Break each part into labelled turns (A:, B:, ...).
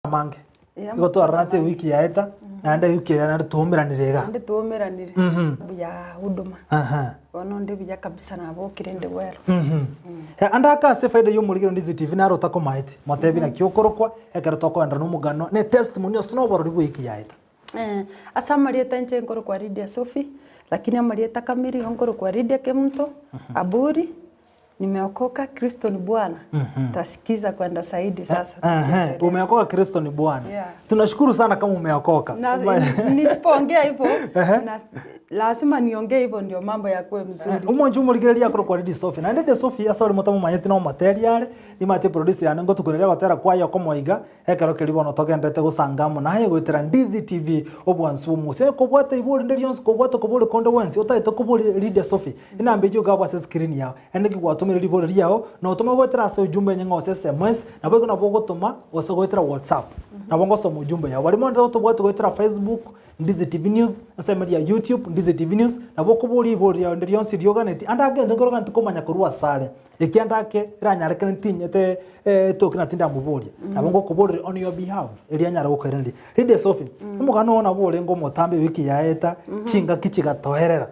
A: mange igo twararate wiki yaeta nande yukira na tuumiranirega
B: nde tuumiranire buya huduma ono nde buya kabisa na bokire nde wero
A: anda ka se faida yo murigiro Ndizi TV na rota ko maite motebi na kyokorokwa ekero tokwenda n'umugano ne testimony osno Oborori wiki yaeta
B: asa marieta nche nkoro kwa Lydiah Sophie lakini marieta kamili nkoro kwa Lydiah Kemto aburi nimeokoka. Kristo ni Bwana. Tasikiza kwenda zaidi sasa.
A: Umeokoka, Kristo ni Bwana. Tunashukuru sana kama umeokoka.
B: Nisipoongea hivyo na lazima niongee hivyo ndio mambo yakuwe mzuri.
A: Umonju murigereria akoro kwa Lydiah Sophie. Na Lydiah Sophie asori mutamu manyeti no material ni mate producer ya ngo tukureria gotera kwa yo komoiga ekero keribono togendete gusangamo na haye gwetera Ndizi TV obwansu muse ko bwata iburi nderions ko bwata ko buri konde wensi utaite ko buri Lydiah Sophie inambe yo gabwa se screen yao ende gwatumira libori yao na utuma gwetera se ujumbe nyengo se SMS na bwo na bwo gutuma ose gwetera WhatsApp na bongo so mujumbe yao bali mondo to bwata gwetera Facebook Ndizi TV News asemeria YouTube Ndizi TV News na bwo kuburi ibori yao nderions rioganeti andage ndongoro kantu komanya kurua sare ikiandake iranyareke ntinyete tokina tinda muburia abongo kuburi on your behalf irianyara gukerendi Lydiah Sophie umugano ona bure ngo mutambe wiki yaeta chinga kichigatoherera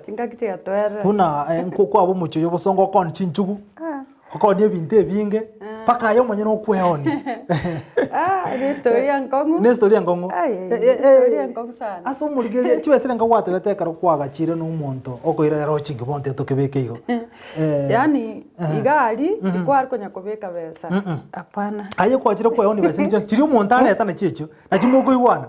A: kuna nkoko abo mucyo bosongo kon chinchugu oko nie binte binge paka yo mwenye no kweoni
B: ni story ngongu
A: story
B: ngongu sana
A: aso murigeria chiwesere nga wate betekara kwaga chire no muntu okoira yaro chingi bonte tokebeke igo
B: yani igari ikwari konya kobeka besa apana
A: aye kwachire kweoni bese just chiri umuntu aneta na chicho na chimoko iwana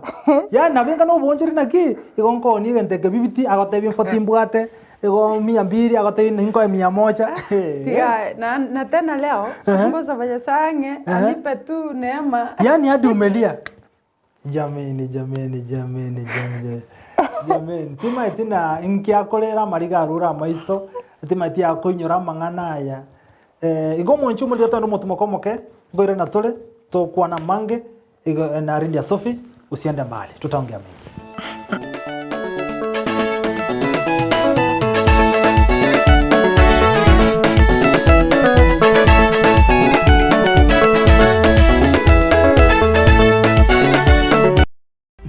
A: ya nabenga no bonjeri naki igonko ni genteke bibiti agotebi mfotimbwate ego 200 agotebi ningo 100
B: ya na tena leo ngoza vaya sange anipe tu neema
A: yani hadi umelia jameni tima itina inkia kolera marigarura maiso tima tia kunyora mangana aya igo monchu muri tondu mutumo komoke ngoire na tole to kuana mange igo na Lydiah Sophie usiende mbali tutaongea mengi.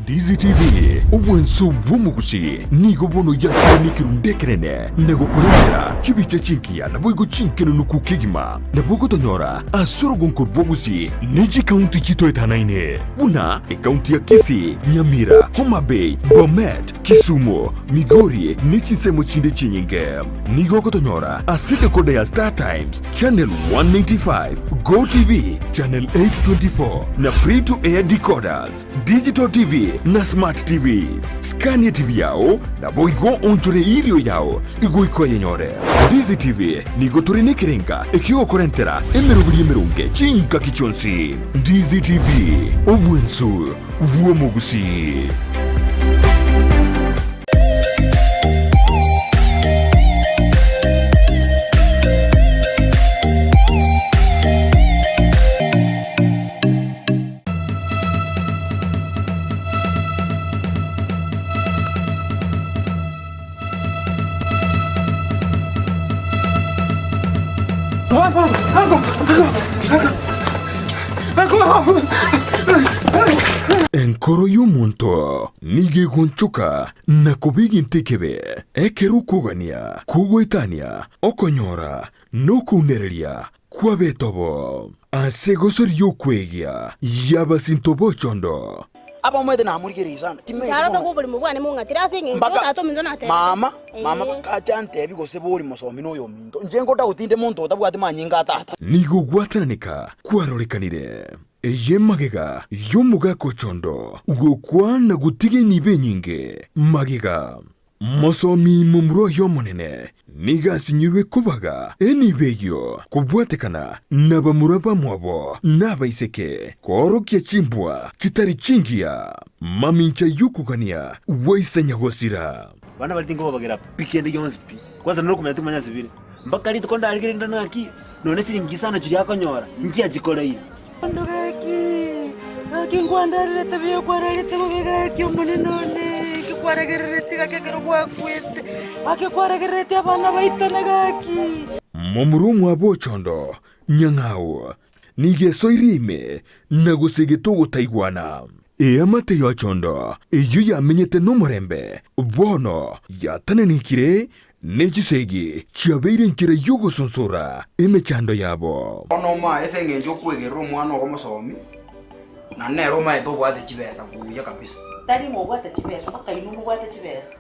C: Ndizi TV ubwenso bwumugusi nigo bono yakini kirundekerene nego kurendera chibiche chinkia na boigo chinkeno nukukigima na bogo tonyora asoro gonkor bogusi niji county chito etanaine una county ya Kisii, Nyamira, Homa Bay, Bomet, Kisumu, Migori nichi semo chinde chinyinge nigo kotonyora aside kode ya Star Times channel 195 Go TV channel 824 na free to air decoders digital TV na smart TVs Scania TV yao na boigo onjore irio yao igo ikoye nyore Ndizi TV nigo turine kirenga ekio korentera emerunge chinka kichonsi Ndizi TV obwensu vuomugusi. Enkoro y'omuntu nige gonchuka na kubigi ntikebe ekeru kugania kugwetania okonyora no kunereria kwa betobo asegosori yokwegia yabasintobo chondo
D: aba mwede na murigiri sana
E: charo to gobuli mubwane mungatira singi tato mindo nate
D: mama bakachante bigose buri musomi no yo mindo njengo da utinde muntu otabwati manyinga tata
C: nigo gwatananika kwarorekanire eye magega yomuga kochondo gukwana gutige nibe nyinge magega mosomi mumro yomonene niga sinyirwe kubaga enibeyo kubwatekana nabamuraba mwabo nabaiseke korokia chimbwa chitari chingia mamincha yukugania waisanya gosira
F: bana balitingo bagera pikende yonspi kwanza no kumenya tumanya zibiri mpaka lito konda aligenda naki none siringisana churi yakonyora njia jikoleira
B: Kingwandare tabiyo kwararete bobega kyomone none kikwaregerete kakekero bwakwete akekwaregerete abana baitanaga ki
C: Momuru mwa bochondo nyangao nigecoirime na gũcĩgĩtwo gũtaiguana amate ya chondo iyo yamenyete no murembe bono yatanenikire nechisegi chiabeire nkira y'ogũcũncũra emechando yabo
D: ono ma ese ngenjo kwegera omwana ogomusomi na nero ma etobwate chibesa kuya kabisa
G: tari mo bwate chibesa baka inu bwate chibesa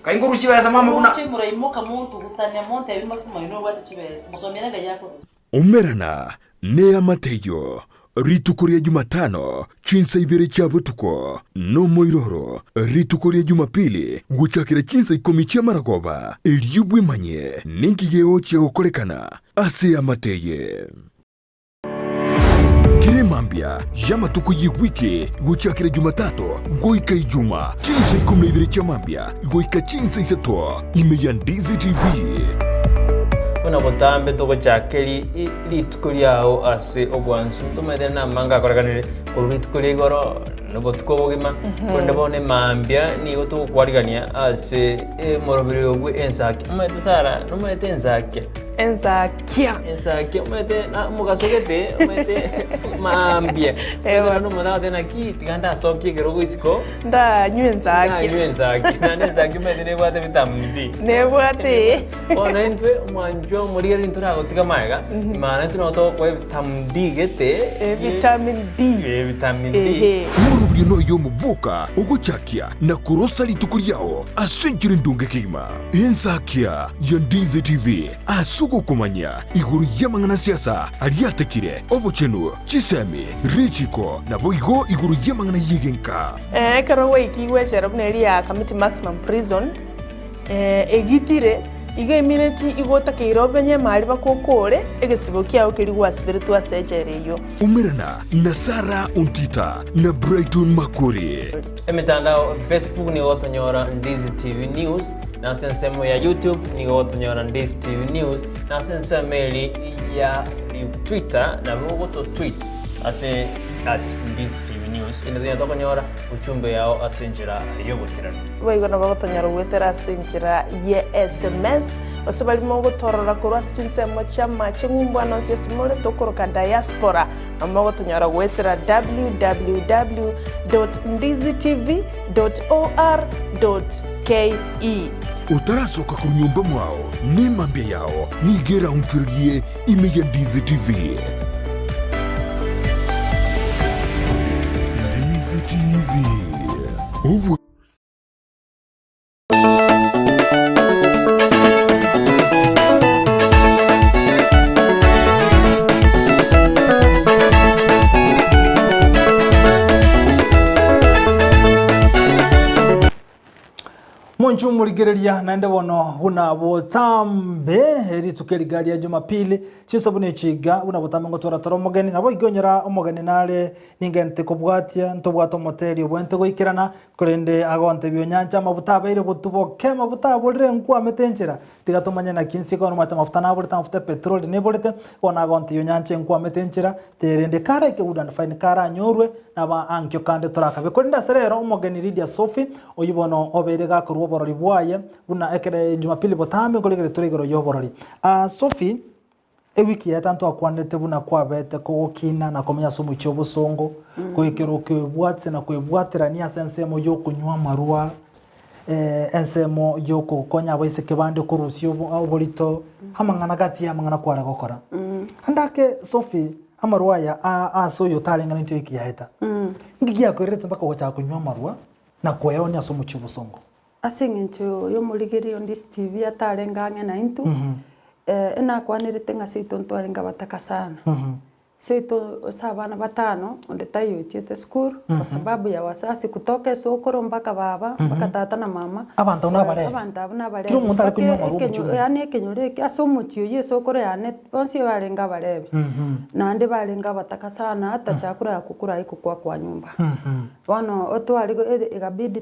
D: kainguru chibesa mama kuna
G: chimura imoka muntu gutanya monte abimasumo inu bwate chibesa musomera yako
C: umerana ne amateyo rituko rya Jumatano chinsa ibere cha butuko no moiroro rituko rya Jumapili guchakira chinsa 10 cha maragoba eliubwe manye ninkigeo cha gukorekana ase amateye kire mambia yamatuko yiwiki guchakira Jumatatu goika ijuma chinsa 12 cha mambia goika chinsa isato imeya Ndizi TV
H: una botambe to gochakeri rituko ryao ase ogwansu tumede na manga koraganire ko rituko rigoro no botuko bogima konde bone mambia ni goto kwarigania ase morobire ogwe ensaki umete sara no mete ensaki umete na mugasogete umete mambia ewa no moda tena ki tiganda sokye gerogo isiko
I: nda nyenzaki
H: na nenzaki umete ne bwate vitamini D
I: ne bwate
H: ona entwe mwanjo muri eri ntura gotiga maega imana tuno to ko vitamin D gete
I: vitamin D
C: murubiri no yo mubuka uguchakia na kurosa rituko ryao asenjire ndunge kima ensakia ya Ndizi TV asugo kumanya iguru y'amangana siasa aliatekire obuchenu chisemi richiko na boigo iguru y'amangana yigenka
I: karo wekiwe sherabneri ya committee maximum prison egitire iga imineti igota keirobenye mali bakokore egesibo kyao kirigwa spiritual surgery yo
C: umerana na Sara Untita na Brighton Makuri
H: emitandao Facebook ni otonyora Ndizi TV News na sensemo ya YouTube ni otonyora Ndizi TV News na sensemo ya Twitter na bogoto tweet ase @Ndizi TV News ina tokonyora uchumbe yao asenjira yobukirano
I: boigona bagotonyora gwetera asenjira ye SMS osabali mo gotorora kurwa sinsemo chama chingumbwana nsisimole tokoroka diaspora amagotonyora gwetera www.ndizitv.or.ke
C: utarasoka ku nyumba mwao ni mambia yao nigera umchurie imeya Ndizi TV Ndizi TV
A: Monchu murigereria naende bono buna botambe eri tukerigaria Jumapili chinsabune chiga buna botambe ngotwara toro mogeni nabo igonyera omogeni nare ningente kubwatia ntobwato moteri obwente goikirana kurende agonte byonyanja mabutaba ire botuboke mabutaba bolire nkwa metenchera tigatomanya na kinsi kono mata mafuta na bolita mafuta petrol ne bolite ona agonte yonyanja nkwa metenchera terende kara ke udan fine kara nyorwe naba ankyo kande toraka bekorinda serero omogeni Lydiah Sophie oyibono oberega ku Oborori Bwane buna ekere Jumapili botambe ngoligere turegero y'Oborori Sophie ewiki ya tanto akwanete buna kwabete ko kina na komenya somo cy'obusongo kwekero kwebwatse na kwebwaterania sensemo yo kunywa marua ensemo yo kukonya abaise kebande kurusyo oborito hamangana gati hamangana kwara gokora handake Sophie amarua ya aso yo talengana ntyo ikiyaheta ngigia kwerete mpaka gocha kunywa marua na kweyonia somo cy'obusongo
B: asingincho yo muligeri Ndizi TV atarengange na intu ena kwanirite ngasito ntwarenga bataka sana sito sabana batano onde tayo chete school kwa sababu ya wasasi kutoka sokoro mpaka baba mpaka tata na mama
A: abantu na bare kiro muntu ari kunywa marumu
B: yani kenyore asomo chiyo ye sokoro yane bonsi barenga barebe nande barenga bataka sana hata chakura ya kukura iko kwa nyumba wano otwari igabidi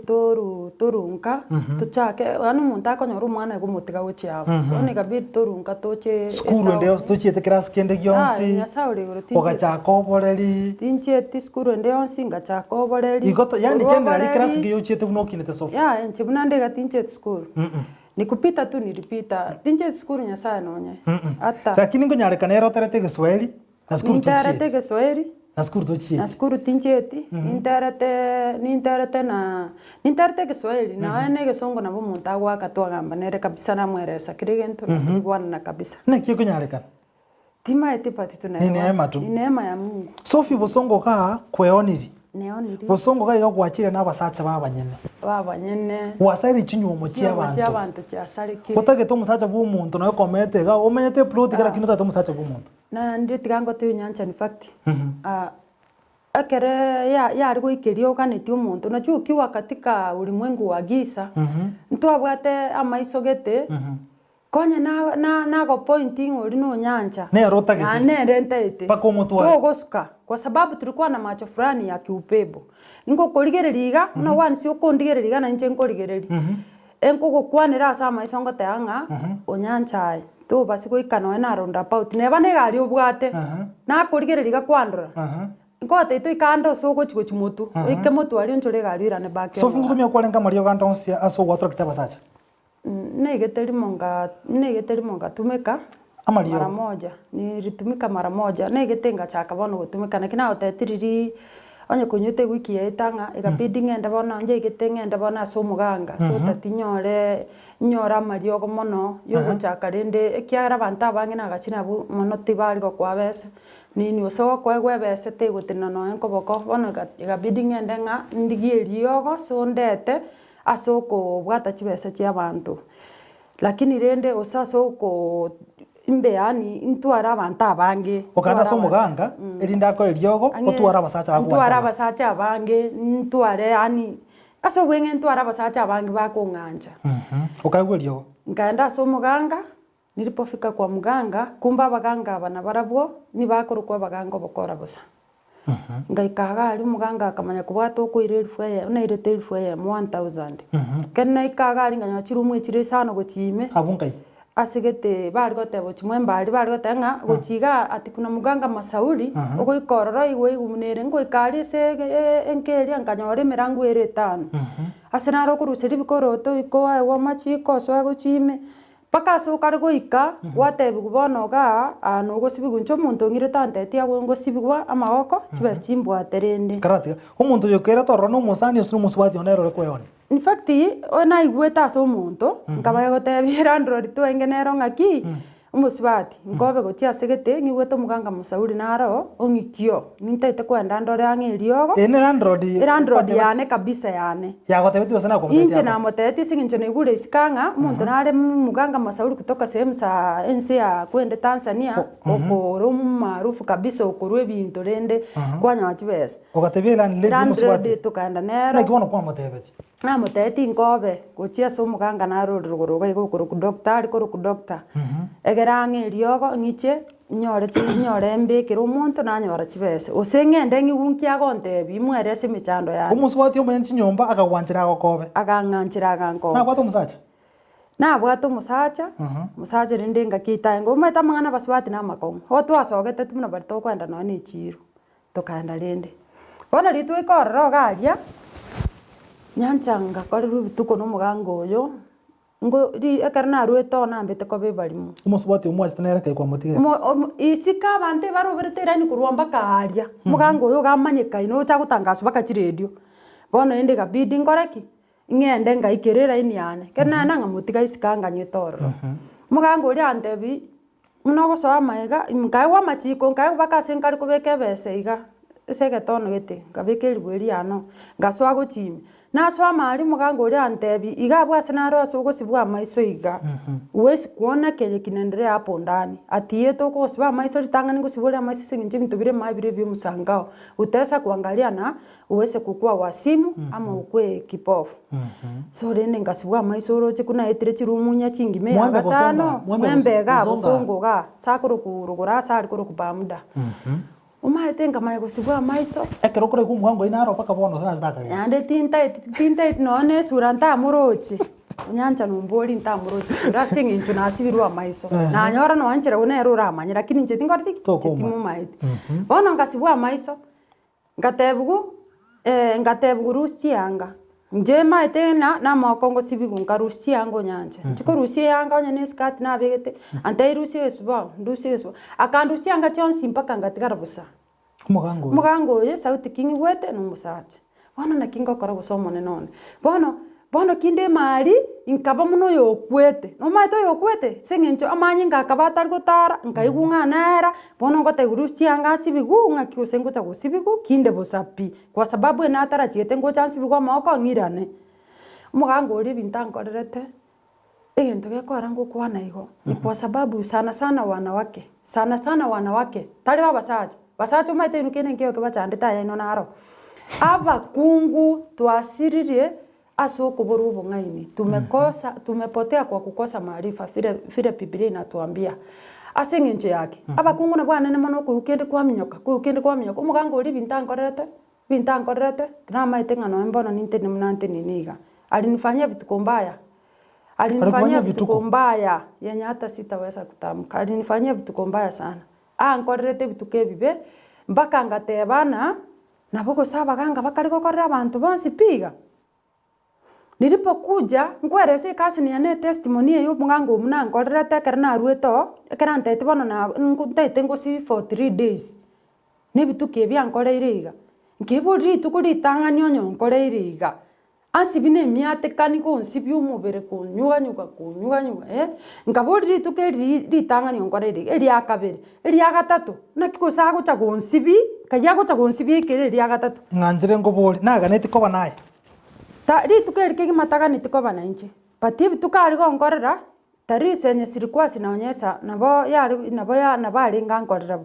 B: torunka tuchake wano muntu akonyora umwana egumutiga gochiabo wano igabidi torunka toche
A: school ndio tochiete class kende gyonsi ogachaka oboreri
B: tincheti skuru nde onsi ngachaka oboreri
A: igoto yani generally class ngiyo chiete buno kinete Sophie
B: nche bunande ga tincheti skuru nikupita tu nilipita tincheti skuru nyasaye nonye
A: hata lakini ngonyareka nero terete Kiswahili
B: Ninterete Kiswahili.
A: Naskuru tochie.
B: Naskuru tincheti. Ninterete Kiswahili. Na ene Kisongo nabo muntu agwaka twagamba nere kabisa namweresa kiri gento bwana kabisa.
A: Na kio kunyarekana.
B: Tima etipati tunayo.
A: Ni neema tu.
B: Ni neema ya Mungu.
A: Sophie Busongo ka kweoniri.
B: Neoniri.
A: Busongo ka igagwachire n'abasacha babanyene.
B: Babanyene.
A: Wasairi chinyumo cy'abantu.
B: Cy'abantu cyasarikire.
A: Utagete umusacha bw'umuntu nayo komete ga umenyete plot gara kintu umusacha bw'umuntu.
B: Na nditigango tu nyancha in fact. Akere yari guikirio kaneti umuntu najua ukiwa katika ulimwengu wa giza ntwabwate amaisogete konye na go pointing uri no nyanja
A: ne arotagete
B: na ne rentete
A: pako mutwa
B: togosuka kwa sababu tulikuwa na macho fulani ya kiupepo ngo korigereriga na wani sio kondigereriga na nje nkorigereri enko gukwanira asa maisongo tanga onyancha to basi goikano na ronda about ne bane gari ubwate na korigereriga kwandura ngote ito ikando soko chiko chimotu ike motu ari onchore gari rane bake
A: so fungutumia kwalenga mario ganda onsia aso gwatro kitaba sacha
B: negeteri monga tumeka
A: amario
B: mara moja nilitumika mara moja negetenga chaka bono gutumika na kina otetiriri onye kunyute wiki yetanga ikabidi ngenda bona nje igitengenda bona so muganga so tatinyore nyora mario go mono yo guchaka rende ekiara banta bange na gachina bu mono tibari go kwa bese nini uso kwa gwebese te gutina no enkoboko bono ikabidi ngenda nga ndigieriogo so ndete asoko bwata chibese chia bantu lakini rende usaso ko imbeani ntwara abantu abange
A: okanda so muganga erinda ko eriogo otwara basacha bagwa
B: ntwara basacha abange ntware ani aso wenge ntwara basacha abange bakonganja
A: okagwe eriogo
B: nganda so muganga nilipofika kwa muganga kumba abaganga bana barabwo nibakorukwa abaganga bokora busa ngaikaga ari muganga akamanya kubwata okwire elfuye unaire telfuye 1000 kenna ikaga ari nganya chirumu chire sano gochime
A: abunkai
B: asigete bari gotebo chimwe mbari bari gotenga gochiga ati kuna muganga masauri ogo ikororo iwe igumunere ngo ikari se enkeri ankanyore mirangu ere 5 asenaro kurusiri bikoroto ikoa wa machiko so gochime paka so kargo ika watebu kubono ga no gosibigu ncho muntu ngire tante tia ngo sibigwa amaboko chibe chimbwa terende
A: karate umuntu yokera torro no musani osuru muswati onero rekweyone
B: in fact ona igweta so muntu ngamaye gotebira androri tu engenero ngaki umuswati ngobe gochia segete ngigweto muganga musauri naro ongikio nintete kwenda ndore angiriogo
A: ene android
B: yane kabisa yane
A: ya gotebeti osana komete
B: inche na moteti singincho negure isikanga muntu nare muganga musauri kutoka sehemu sa ensi ya kwende Tanzania okoro maarufu kabisa okorwe bintu rende kwanya wachibesa
A: ogatebira nle muswati
B: tukaenda nero
A: na kibono kwa motebeti
B: na moteti ngobe gochia so muganga naro rugoroga igokoro ku doctor ari koro ku doctor egerange riogo ngiche nyore mbekero umuntu nanyora chibese osengende ngibunkia gonte bimwere se michando ya
A: umuswati omenchi nyomba akagwanchira gokobe
B: aganganchira aganko
A: na bwato musacha
B: musacha rinde ngakita ngo meta mangana baswati na makongo otu asogete tumuna barito kwenda no ni chiro tokaenda rinde bona ritu ikororo garia nyanchanga kore rutuko no mugango yo ngo ri akarna rueto na mbete ko bebalimu
A: umuswati umwasitanera kai kwa mutige
B: isika bante baro beretera ni kurwamba karia mugango yo gamanyeka ino cha gutangaso baka radio bono ende ga bidding koreki ngende ngaikerera iniane kana nanga mutiga isikanga nyetoro mugango ri antebi munogo so amaiga ngai wa machiko ngai baka senkari kubeke bese iga sege tono gete gabekeri bweri ano gaswa gochime na swa mari mugango uri antebi igabwa senaro so gosibwa maiso iga wesi kuona kenye kinendelea hapo ndani atiye to ko sibwa maiso litangani gosibwa maiso singinje mitubire mabire byo musangao utesa kuangalia na uweze kukua wasimu ama ukwe kipofu so rende ngasibwa maiso roche kuna etire chirumunya chingi me agatano mwembe ga busongo ga sakuru kurugura sari kuru kubamuda umaetenga maye gosibwa maiso
A: ekero kore kumuhango inaro paka bono sana zaka
B: yande tinta none suranta muroche nyancha numboli nta muroche surasing into nasibirwa maiso na nyora no anchira unero ramanya lakini nje tingorti timu maiti bono ngasibwa maiso ngatebugu rusianga nje maite na makongo sibigu nkarusi yango nyanje chiko rusi yanga nyane skati na begete ante rusi esbo ndusi esbo akandusi yanga chonsi mpaka ngatigara busa mugango ye sauti kingi wete no musaje bono na kingo kora gusoma none bono kinde mari inkaba muno yokwete no maito yokwete sengencho amanyi ngakabata gutara nkaigunga nera bono ngote rusi yanga sibigu ngakiusengo cha gusibigu kinde busapi kwa sababu enatara chiete ngo chansi bigo moko ngirane mugango uri bintankorerete egento gekora ngo kwana igo ni kwa sababu sana wanawake tari basaje umaite nukene ngeo kebachandita ya ino naro abakungu twasiririe asoko borubo ngaini tumepotea kwa kukosa maarifa vile Biblia inatuambia asengencho yake abakungu na bwana ne mono kukende kwa minyoka umugango uri bintankorete na maite ngano mbona ninte ni mnante niniga alinifanyia vitu mbaya yenye hata sitaweza kutamka alinifanyia vitu mbaya sana nkorete vitu kebibe mpaka ngatebana naboko saba ganga bakari gokorera abantu bonsi piga nilipokuja nkwerese kasi ni ane testimony yo mungango muna nkorete kerna rueto kerante tibono na nkutete ngosi for 3 days ne bitu kebya nkoreiriga nkiburi tukuri tangani onyo nkoreiriga asibine miate kaniko nsibi umubere kunyuga nkaburi tukeri tangani nkoreiriga eri akabere eri agatatu nakikosago cha gonsibi kayago cha gonsibi kere eri agatatu
A: nganjire ngobori naganeti koba naye
B: tari tukeri kegi mataga nitikoba na nje patibi tukari gonkorera tari senye sirikwa sinaonyesha nabo alinga nkorera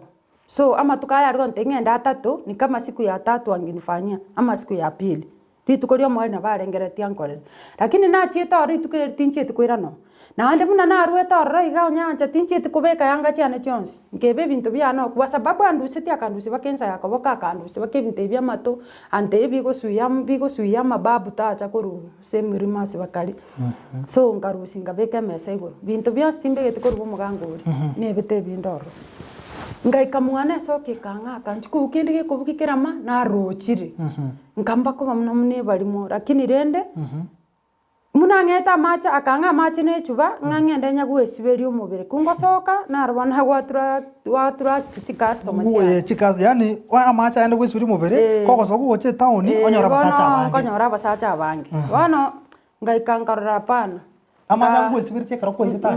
B: so ama tukaya alikuwa ntengenda atatu ni kama siku ya tatu anginifanyia ama siku ya pili ritukorio mwali na barengeretia nkorera lakini na chieta ritukeri tincheti kwirano na ande muna na rueta raiga onyanja tincheti kubeka yanga chiane chonsi ngebe bintu byano kwa sababu anduseti akandusi bakensa yakoboka akandusi bakebinte bya mato ante bigo suya mababu tacha koru semirima sebakali so ngarusi ngabeka mesa igoro bintu bya stimbe getikoru mugango ne bete bindoro ngaika mwana soke kanga kanchuku ukende gekubukikirama na rochire nkamba ko bamna mune barimo lakini rende muna ngeta macha akanga macha ne chuba ngangende nyaguesiberi umubere kungosoka na rubana watura tikasto macha
A: chikazi yani wa macha ende gwesiberi umubere kogosoka goche town onyora basacha abange wano ngaika nkarora pana amaza gwesiberi tekara ko irita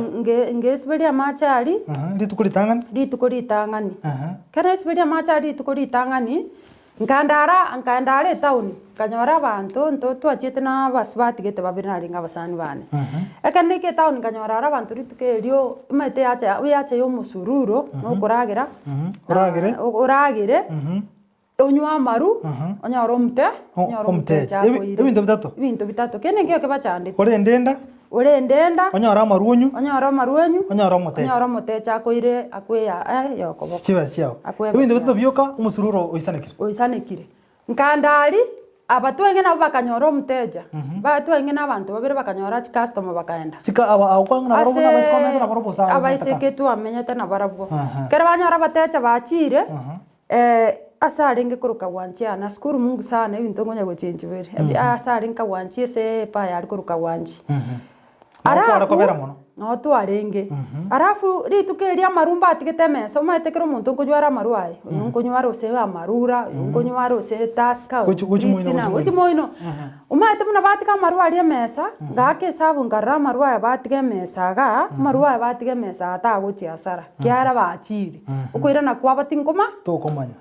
B: ngesiberi amacha ali ritukuri tangani kana siberi amacha ali ritukuri tangani nkandare town kanyora bantu ntoto achete na basbati gete babiri na ringa basani bane ekanike town kanyora abantu ritukerio imete yacha yo musururo no kuragire onywa maru onyora omte ibintu bitatu kene ngio kebachande ore ndenda
A: onyora maruonyu onyora
B: motecha koire akweya yokobo
A: chiao ibintu bitatu byoka umusururo
B: oisanekire nkandari abatwenge nabo bakanyora omuteja batwenge n'abantu babiri bakanyora customer bakaenda
A: akwanga barabona basikomeka na barobosa
B: abaiseketu amenyete na barabwo kera banyora bateja bachire asaringe kuruka wanchia na skuru Mungu sana ibintu ngonya gochenjibere asaringa wanchie se pa yari kuruka wanchi no twarenge arafu ritukeria marumba atigete so maetekero muntu nkunywara maruae nkunywara ose amarura nkunywara ose taska uchimoino umaete muna batika maruaria mesa ngake sabu ngarra maruae batige mesa ga maruae batige mesa ataguchi asara kiara bachiri ukwira na kwa batingoma
A: to komanya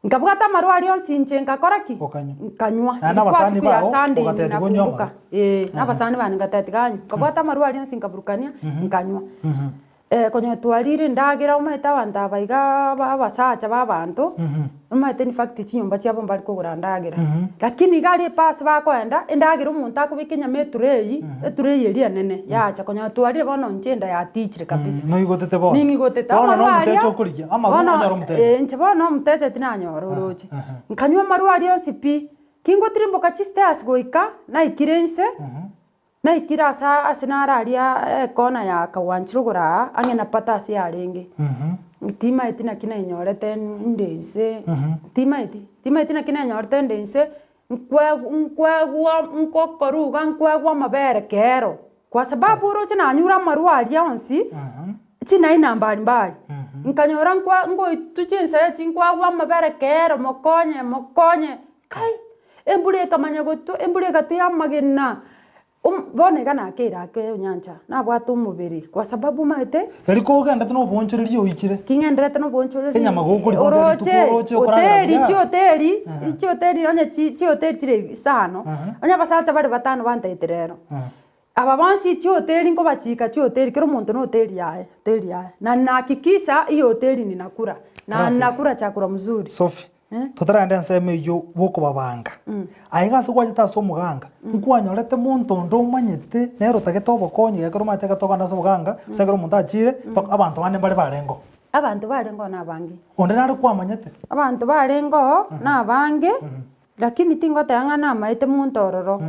B: nkabugata maruario nsinche ngakoraki nkanywa
A: n'abasani baho ugatete kunywa
B: n'abasani bane ngatete ganyu nkabugata maruario nsinkaburukania nkanywa konyo twarire ndagira umaita abantu abaiga babasacha babantu umaite in fact chinyumba cyabo mbari kugura ndagira lakini gari pass bakwenda ndagira umuntu akubikinya meturei eturei eri nene yacha konyo twarire bono nchenda ya teacher kabisa
A: no igotete bono
B: ningigotete bono mteja tinanyora uroche nkanywa maruario sipi kingotirimboka chistairs goika na ikirense na ikirasa asinararia kona ya kawanchirugura angena patasi yarenge timaiti na kina inyorete ndense timaiti na kina inyorete ndense nkwegwa nkokoruga nkwegwa mabere kero kwa sababu roche na nyura marwari yonsi china ina mbali nkanyora ngo tuchinsa chinkwa mabere kero mokonye kai embule kamanya goto embule gatuya magena bone kana kera ke nyanja na bwatu mubiri kwa sababu maite
A: ariko uganda tuno bonchoririo ikire
B: kingendrete no bonchoririo
A: kenyama gukuri
B: oroche hoteli onye chi hoteli chire sano onye basacha bari batano banteterero aba bansi chi hoteli ngo bachika chi hoteli kero muntu no hoteli yae na nahakikisha hiyo hoteli ninakura na nakura chakula mzuri
A: Sophie tutarande nseme yo boko babanga aiga se kwajita so muganga nkwanyorete muntu ndo manyete nero tagetobo konye yakoro mateka toka ndaso muganga sagero muntu achire abantu bane bari barengo
B: nabangi
A: onde nari kwamanyete
B: abantu barengo nabange lakini tingote anga na maite muntu ororo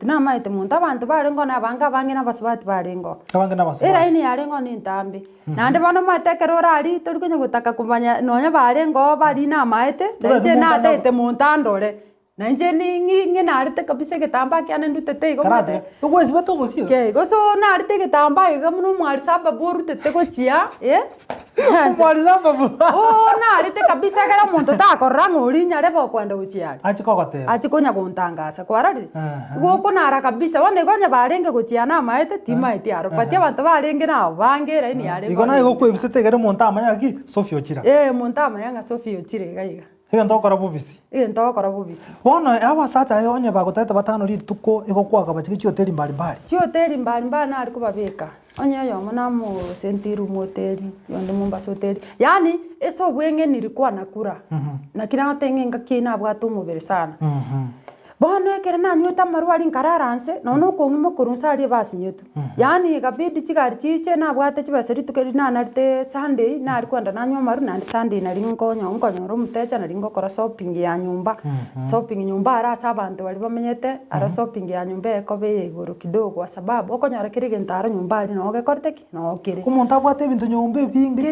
B: na maite muntu abantu barengo nabanga bange nabasubati barengo
A: abange nabasubati
B: era ini yarengo ni ntambi nande bano matekerora ari turi kunye gutaka kumanya nonya barengo bari na maite nje na tete muntu andore nanje ni narite kabisa getamba kyane ndutete go
A: karate ugwezi batogo sio
B: ke go so narite getamba iga muno mwari saba boru tete go chia
A: mwari saba boru
B: narite kabisa kala muntu takorra nguri nyare bo kwenda uchiari achikonya kuntangasa kwarari go kunara kabisa wone gonya barenge guchia na maete timaiti aro patia bantu barenge na bangera ni yare
A: igona igo kwebisete gere muntu amanya ki Sophie ochira
B: muntu amanya Sophie ochire gaiga
A: hiyo ndokora bubisi wono aba sacha yonye bagotete batano rituko iko kwaga bachiki hoteli mbali
B: na ariko babeka onye yo mona mu sentiru moteli yonde Mombasa hoteli yani eso bwenge nilikuwa nakura na kila tengenga kina bwatu mubere sana bono ekere na nyuta marwari nkararanse nono kongimo kurusari basi nyetu yani kabidi chigari chiche na bwate chibaseri tukeri na narite Sunday na ari kwenda nanywa maru na Sunday na nkonyo rumtecha na ringo kora shopping ya nyumba shopping nyumba ara sabantu bali bamenyete ara shopping ya nyumba ekobe iguru kidogo kwa sababu okonyara kirige ntaro nyumba ari no gekorteki no kire
A: umuntu abwate bintu nyumba bingi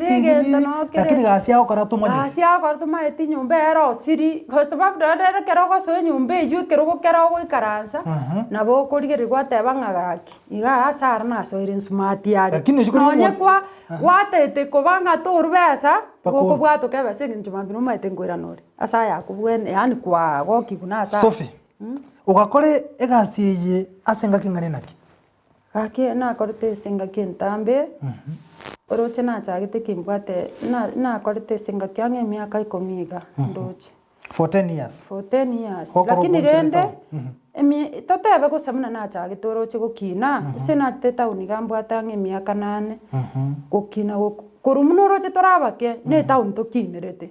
A: lakini gasi yao kora tumanye
B: eti nyumba ero siri kwa sababu dada kerogo so nyumba yu kerogo ikaransa nabo kurigerirwa tebangagaki iga asara na so irin smart yari
A: lakini shukuru
B: onye kwa watete kobanga torbesa goko bwato kebese njuma bino maite ngwira nori asa yakubwene yani kwa goki kuna asa
A: Sophie ugakore egasiye asenga kingane naki
B: ake na korte senga kentambe oroche na chagite kimbwate na korte senga kyange miaka 10 ndoche
A: 14 years
B: lakini rende totebe gusamuna na chagite oroche gukina sena teta unigambo atange miaka 8 gukina kurumuno oroche torabake ne taun tokinerete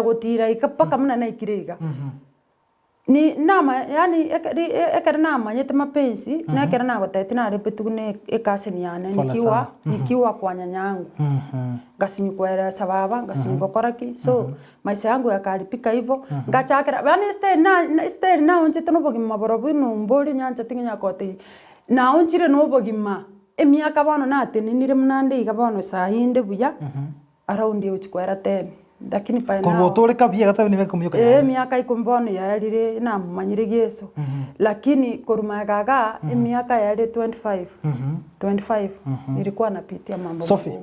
B: gutira ikapaka muna na ikirega ni nama yani ekere nama nyete mapenzi na ekere na gotete na repetugune ekaseni yana nikiwa kwa nyanyangu gasinyu kwera sababa gasinyu gokoraki so maisha yangu yakaripika hivyo ngachakira yani stay na onje tano bogima borobu no mboli nyanja tinginya kote na onjire no bogima emiaka bano na teninire munande igabono sahinde buya around yo chikwera teme lakini pa na
A: korotore kabia gatabe ni mekumyoka
B: miaka ikumbono yarire na manyire Yesu lakini kurumagaga miaka yare 25 nilikuwa napitia mambo
A: Sophie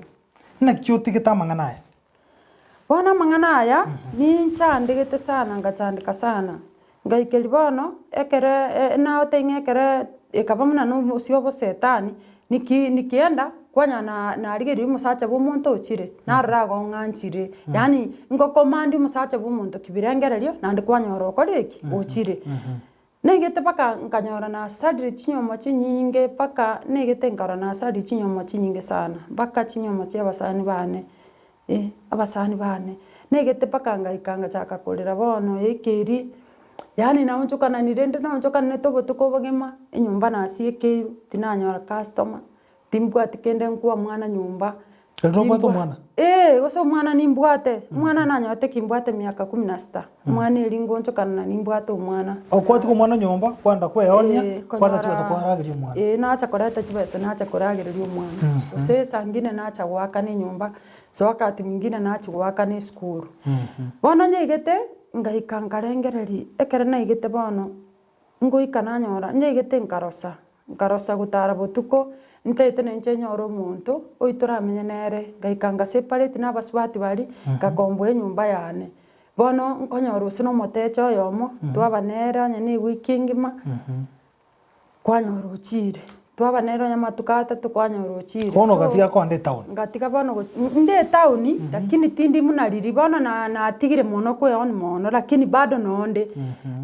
A: na kiuti kitamanganaye
B: bona manganaya ni chandegete sana ngachandika sana ngaikeli bono ekere na otengekere ekabamuna no siobo setani nikienda kwanya na arigeri musacha bumuntu uchire na rago nganchire yani ngokomandi musacha bumuntu kibirengererio nandi kwanya orokoreki uchire negete paka nkanyora na sadri chinyoma chinyinge paka negete nkara na sadri chinyoma chinyinge sana paka chinyoma chia abasani bane negete paka ngaikanga chaka kolera bono ekeri yani na unchukana nirende na unchukana netobo tukobogema inyumba na sieke tinanyora customer timbwate kende nkuwa mwana nyumba
A: Elrobato mwana
B: goso mwana nimbwate mwana nanyote kimbwate miaka 16 mwana elingo nchokana nimbwate mwana
A: okwati ko mwana nyumba kwanda kweyonia kwanda chibasa kwaragirio mwana
B: na acha korata chibasa na acha koragirio mwana ose sangine na acha gwaka ni nyumba so wakati mwingine na acha gwaka ni skuru bono nyegete ngaika ngarengereri ekere na igite bono ngoika nanyora nyeigite nkarosa gutara butuko ntaite nenche nyoro omonto oituramenye nere ngaika ngaseparate n'abaswati bari ngakombo enyumba yane bono nkonyora ase n'omotecha oyomo twabanera onye na ewiki ngima kwanyora ochire twabanera onye amatuko atatu kwanyora ochire
A: bono gatiga konde town
B: ngatiga bono nde town lakini tindi munariri bono natigire mono kweoni mono lakini bado nonde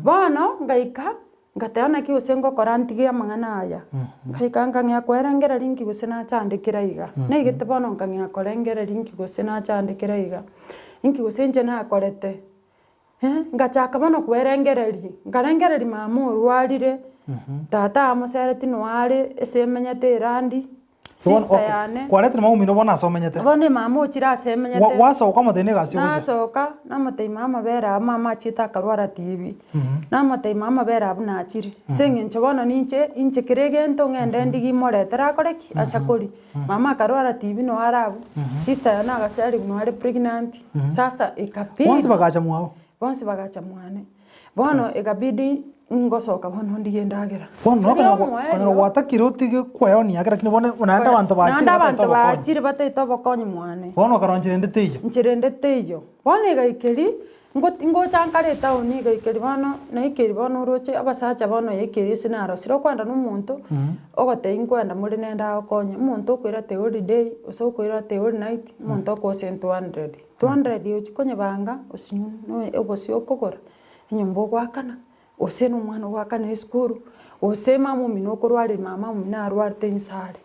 B: bono ngaika ngateana kiuse ngokora ntigie amang'ana aya ngaika nkang'ea kwerengera nkiguse nachandikira iga naigete bono nkang'ea korengera nkiguse nachandikira iga nkiguse nche nakorete ngachaka bono kwerengereri ngarengereri mama orwarire tata amosereti nware ase emenyete erandi sister yane
A: kwarete maumino bona asomenyete
B: bone mama ochira asemenyete
A: wasoka mothene gasio
B: nasoka namatei mama bera mama chita karwara TV namatei mama bera abunachire seng'enche bono inche kiregento ng'ende ndigi moretera koreki achakori mama karwara TV no arabu sister yana agaseri nware pregnant sasa ikapiri
A: bonse bagacha mwao
B: bonse bagacha mwane bono ikabidi ngosoka bono ndigendagera
A: bono kana gwatakire utige kweyoni agera kine bono unaenda abantu
B: bachire bataito bokonyi mwane
A: bono karonjire ndete
B: iyo bono igaikeri ngochankare town igaikeri bono naikeri bono roche abasacha bono yaikeri sinaro siro kwenda n'omuntu ogotei nkwenda muri nenda okonye omuntu okwira te holiday ose okwira te all night omuntu okose 200 ochikonye banga osinyu ogosi okogora enyombo gwakana ose n'omwana gwakana esukuru ose mama omino okorware mama omino arwarete insare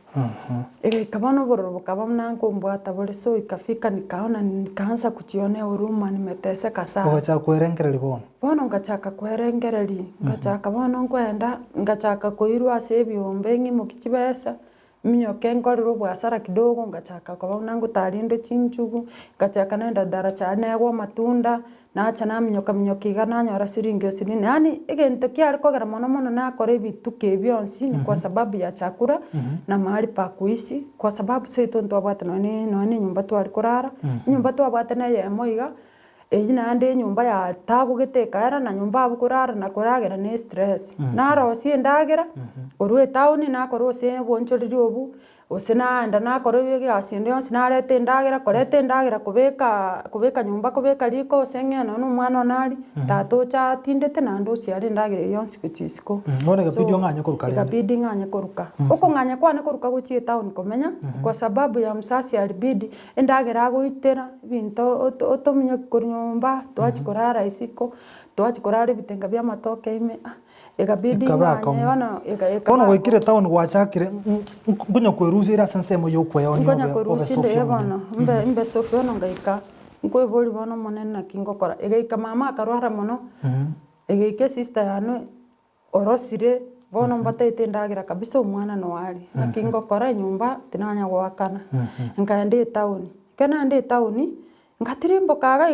B: ikabono obororo bokaba nankombwata bore so ikafika nikaona nikaanza kuchione huruma nimeteseka sana
A: ogacha kwerengereri bono
B: ngachaka kwerengereri ngachaka bono nkwenda ngachaka koirwa ase ebiombe ng'imoki chibesa minyoke nkorera obwasara kidogo ngachaka koba nangutarindo chinchugu ngachaka nenda daracha negwa matunda nacha naminyoka iga nanyora siringi osirini yani egento kiari kogera mono mono nakora ebituko ebionsi ni kwa sababu ya chakula na mahali pa kuishi kwa sababu seito ntwabwate noni nyumba twari kurara nyumba twabwate na yemo iga eyi nande nyumba ya tago geteka era na nyumba abu kurara na kuragera ne stress narosi endagera orwe town nakora ose bonchoriri obu ose naenda nakora ebigasinde yonsi narete endagera korete endagera kubeka nyumba kubeka riko ose ng'eno n'omwana onari tata ochatindete nande osiare endagera yonsi kuchisiko
A: bono egapidi ong'anye koruka rende
B: egapidi ng'anye koruka okong'anya kwane koruka gochie town komenya kwa sababu ya msasi alibidi endagera agoitera binto otominyoki kori nyumba twachikorara isiko twachikorara ebitenga bia matoke ime egabidi
A: bono goikire town gwachakire ngonya kwerusira ase ensemo yokweyoni
B: obesofia bono mbe sofia bono ngaika nkwebori bono monene naki ngokora egaika mama akarwara mono egaika sister yane orosire bono mbataite endagera kabisa omwana nowari naki ngokora enyumba tinanya gwakana nkaenda etown kana ende etown ngatirimbokaga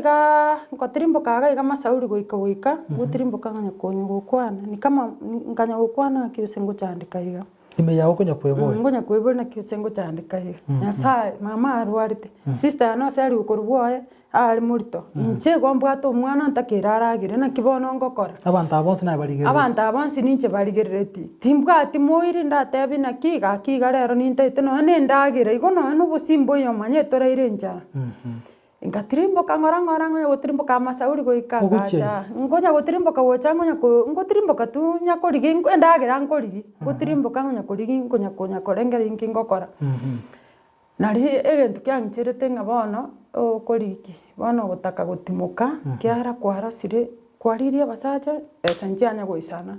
B: iga masauri goika gutirimboka nganya konyo gukwana ni kama nganya gukwana kiuse nguchandika iga
A: ime yawo konya kwebora
B: ngonya kwebora na kiuse nguchandika iga nyasaye mama arwarite sister no sari ukorubwoye ari murito inche gombwata omwana ntakiraragire na kibono ngokora
A: abantu abonsi
B: ninche barigerereti timbwati moiri ndatebi na kiga rero nintaite no nendagire igo no n'obusimbo yomanye toraire njara ngatirimboka ngora ngonya gotirimboka masauri goika gacha ngonya gotirimboka gocha ngotirimboka tu nyakorigi endagera nkorigi gotirimboka ngonya korigi ngonya korengera inki ngokora nari egento kianchirete ng'a bono okoriki bono gotaka gotimoka kiara kwarasire kwaririe abasacha pesa nchianya goisana